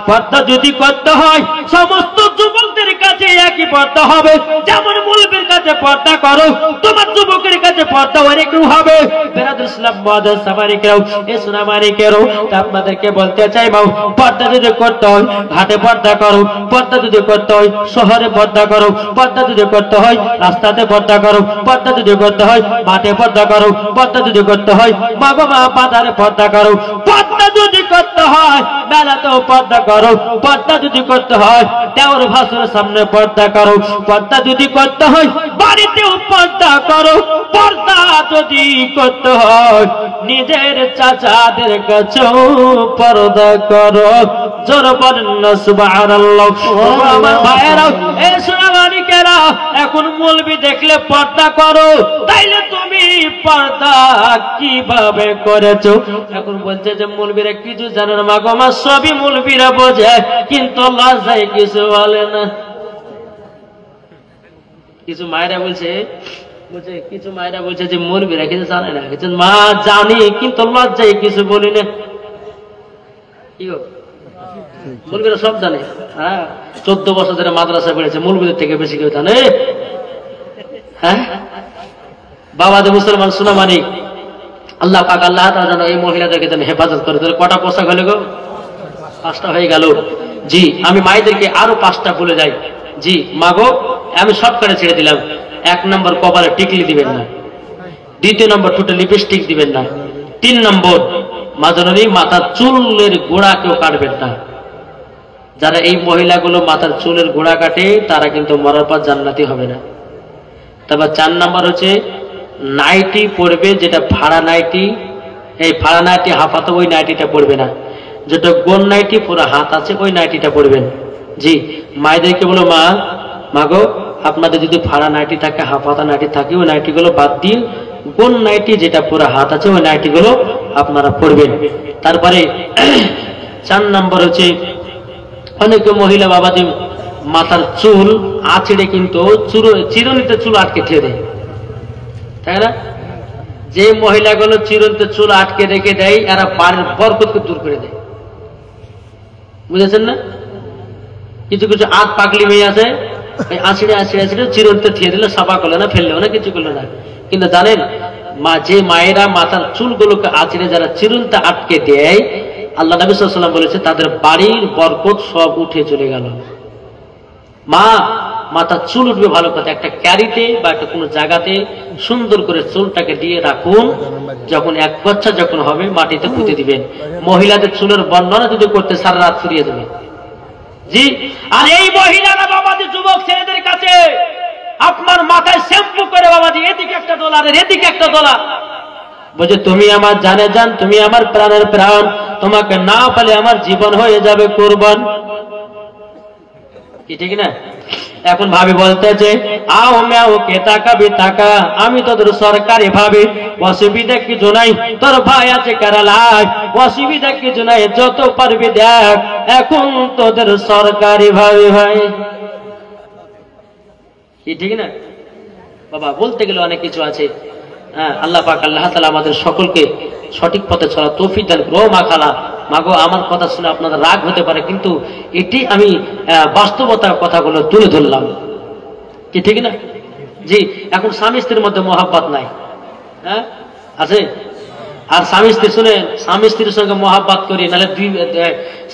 Speaker 1: পর্দা যদি করতে হয় সমস্ত যুবকদের কাছে একই পর্দা হবে, যেমন মৌলবীর কাছে পর্দা করো তোমার যুবকের কাছে পর্দা অনেকটু হবে। বেরাদুল ইসলাম মুআজ্জাজ সামারিকেও এই সোনামানিকেরও আপনাদেরকে বলতে চাই বাবু, পর্দা যদি করতে হয় ঘাটে পর্দা করো, পর্দা যদি করতে হয় শহরে পর্দা করো, পর্দা যদি করতে হয় রাস্তাতে পর্দা করো, পর্দা যদি করতে হয় মাঠে পর্দা করো, পর্দা যদি করতে হয় মাগো মা বাজারে পর্দা করো, পর্দা যদি করতে হয় মেলাতেও পর্দা করো, পর্দা যদি করতে হয় দেওর ভাসুরের সামনে পর্দা করো, পর্দা যদি করতে হয় বাড়িতেও পর্দা করো, পর্দা যদি করতে হয় নিজের চাচাদের কাছেও পর্দা করো। জোর বলেন না সুবহানাল্লাহ। আমার ভাইয়েরা এই সোনামানিকেরা এখন মৌলবি দেখলে পর্দা করো, তাইলে তুমি পর্দা কিভাবে করেছো? এখন বলছে যে মৌলবিরা কিছু জানে না, মাগো মা সবই মৌলবিরা বোঝে কিন্তু লজ্জায় কিছু বলে না। কিছু মায়েরা বলছে কিছু মায়েরা বলছে যে মৌলবিরা কিছু জানে না, কিছু মা জানি কিন্তু লজ্জায় কিছু বলি না। কি গো মৌলবিরা সব জানে? হ্যাঁ, 14 বছর ধরে মাদ্রাসা পড়েছে, মৌলবিদের থেকে বেশি কেউ জানে? হ্যাঁ বাবা যে মুসলমান সোনামানিক, আল্লাহ পাক আল্লাহ তাআলা যেন এই মহিলাদেরকে যেন হেফাজত করে। তাহলে কটা পোশাক হলে গো? 5টা হয়ে গেল। জি আমি মায়েদেরকে আরো 5টা বলে যাই। জি মাগো আমি শর্টকাটে ছেড়ে দিলাম। 1 নম্বর কপালে টিকলি দিবেন না, 2 নম্বর ঠোঁটে লিপস্টিক দিবেন না, 3 নম্বর মাজননী মাথার চুলের গোড়া কেউ কাটবেন না। যারা এই মহিলাগুলো মাথার চুলের গোড়া কাটে তারা কিন্তু মরার পর জান্নাতি হবে না। তারপর 4 নম্বর হচ্ছে নাইটি পরবে, যেটা ফাড়া নাইটি, এই ফাড়া নাইটি হাফাতো ওই নাইটিটা পরবে না, যেটা গোল নাইটি পুরো হাত আছে ওই নাইটিটা পরবেন। জি মায়েদেরকে বলো মা মাগো আপনাদের যদি ফাড়া নাইটি থাকে হাফাতা নাইটি থাকে ওই নাইটিগুলো বাদ দিয়ে গোল নাইটি যেটা পুরো হাত আছে ওই নাইটিগুলো আপনারা পরবেন। তারপরে 4 নম্বর হচ্ছে অনেকে মহিলা বাবাজি মাথার চুল আছড়ে কিন্তু চিরুনিতে চুল আটকে ঠেয়ে দেয়, তাই না? যে মহিলাগুলো চিরুনিতে চুল আটকে রেখে দেয় এরা বাড়ির বরকতকে দূর করে দেয়, বুঝেছেন না? কিছু কিছু আট পাগলি মেয়ে আছে আছড়ে আছড়ে আছড়ে চিরুনিতে ঠেয়ে দিলে সাফা করলে না, ফেললেও না, কিছু করলে না। কিন্তু জানেন যে মায়েরা মাথার চুলগুলোকে আছড়ে যারা চিরুনিতে আটকে দেয় আল্লাহ নবী সাল্লাল্লাহু আলাইহি ওয়াসাল্লাম বলেছে তাদের বাড়ির বরকত সব উঠে চলে গেল। মা মাথার চুল উঠবে ভালো কথা, একটা ক্যারিতে বা একটা কোনো জায়গাতে সুন্দর করে চুলটাকে দিয়ে রাখুন, যখন 1 বছর যখন হবে মাটিতে পুঁতে দিবেন। মহিলাদের চুলের বর্ণনা যদি করতে সারা রাত ফুরিয়ে দেবে। জি আর এই মহিলারা বাবাজি যুবক ছেলেদের কাছে আপনার মাথায় শ্যাম্পু করে বাবাজি এদিকে একটা ডলার এদিকে একটা ডলার, বলছে তুমি আমার জানে জান, তুমি আমার প্রাণের প্রাণ, তোমাকে না পেলে আমার জীবন হয়ে যাবে কুরবান। কি ঠিক না? এখন ভাবি বলতেছে আও মেও কে তাকাবি টাকা, আমি তোদের সরকারি ভাবি, অসুবিধা কিছু নাই, তোর ভাই আছে কেরালায়, অসুবিধা কিছু নাই, যত পারবি দেখ, এখন তোদের সরকারি ভাবি ভাই। কি ঠিক না বাবা? বলতে গেলে অনেক কিছু আছে। হ্যাঁ আল্লাহ পাক আল্লাহ তাআলা আমাদের সকলকে সঠিক পথে চলা তৌফিক দান করো। মা খালা মাগো আমার কথা শুনে আপনাদের রাগ হতে পারে, কিন্তু এটি আমি বাস্তবতার কথাগুলো তুলে ধরলাম। কি ঠিক না? জি এখন স্বামী স্ত্রীর মধ্যে মহাব্বত নাই, হ্যাঁ আছে? আর স্বামী স্ত্রী শুনেন, স্বামী স্ত্রীর সঙ্গে মহাব্বত করি, নাহলে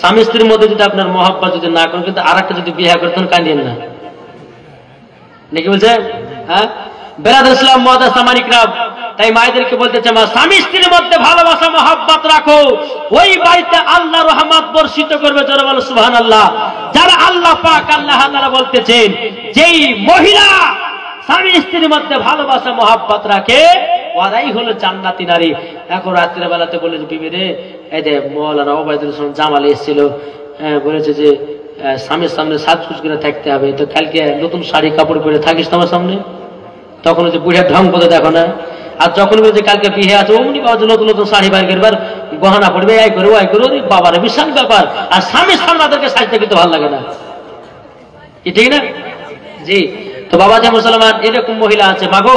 Speaker 1: স্বামী স্ত্রীর মধ্যে যদি আপনার মহাব্বত যদি না করেন, কিন্তু আর একটা যদি বিয়ে করতেন কাঁদিয়েন না, নাকি বলছে? হ্যাঁ বেরাদুল ইসলাম মুআজ্জাজ সামানিকরাম, তাই মায়েদেরকে বলতে চাই মা স্বামী স্ত্রীর মধ্যে ভালোবাসা মহব্বত রাখো, ওই বাড়িতে আল্লাহ রহমত বর্ষিত করবে। জোরে বলো সুবহানাল্লাহ। যারা আল্লাহ পাক আল্লাহ তাআলা বলতেছেন যেই মহিলা স্বামী স্ত্রীর মধ্যে ভালোবাসা মহব্বত রাখে ওরাই হলো জান্নাতি নারী। এখন রাত্রে বেলাতে বলে যে বিবি রে, এই যে মাওলানা ওবায়দুল ইসলাম জামাল এসেছিল, বলেছে যে স্বামীর সামনে সাজগুজ করে থাকতে হবে, তো কালকে নতুন শাড়ি কাপড় পরে থাকিস তোমার সামনে। তখন যে বুড়িয়া ঢং করে দেখো না, আর যখন বলছে কালকে বিয়ে আছে অমনি বাবা নতুন নতুন শাড়ি বাইর করবার, গহনা পড়বে, এই করবো এই করবো, বাবার বিশাল ব্যাপার। আর স্বামীর সামনে তাদেরকে সাজতে কিন্তু ভালো লাগে না। কি ঠিক না? জি তো বাবা যে মুসলমান এরকম মহিলা আছে মাগো।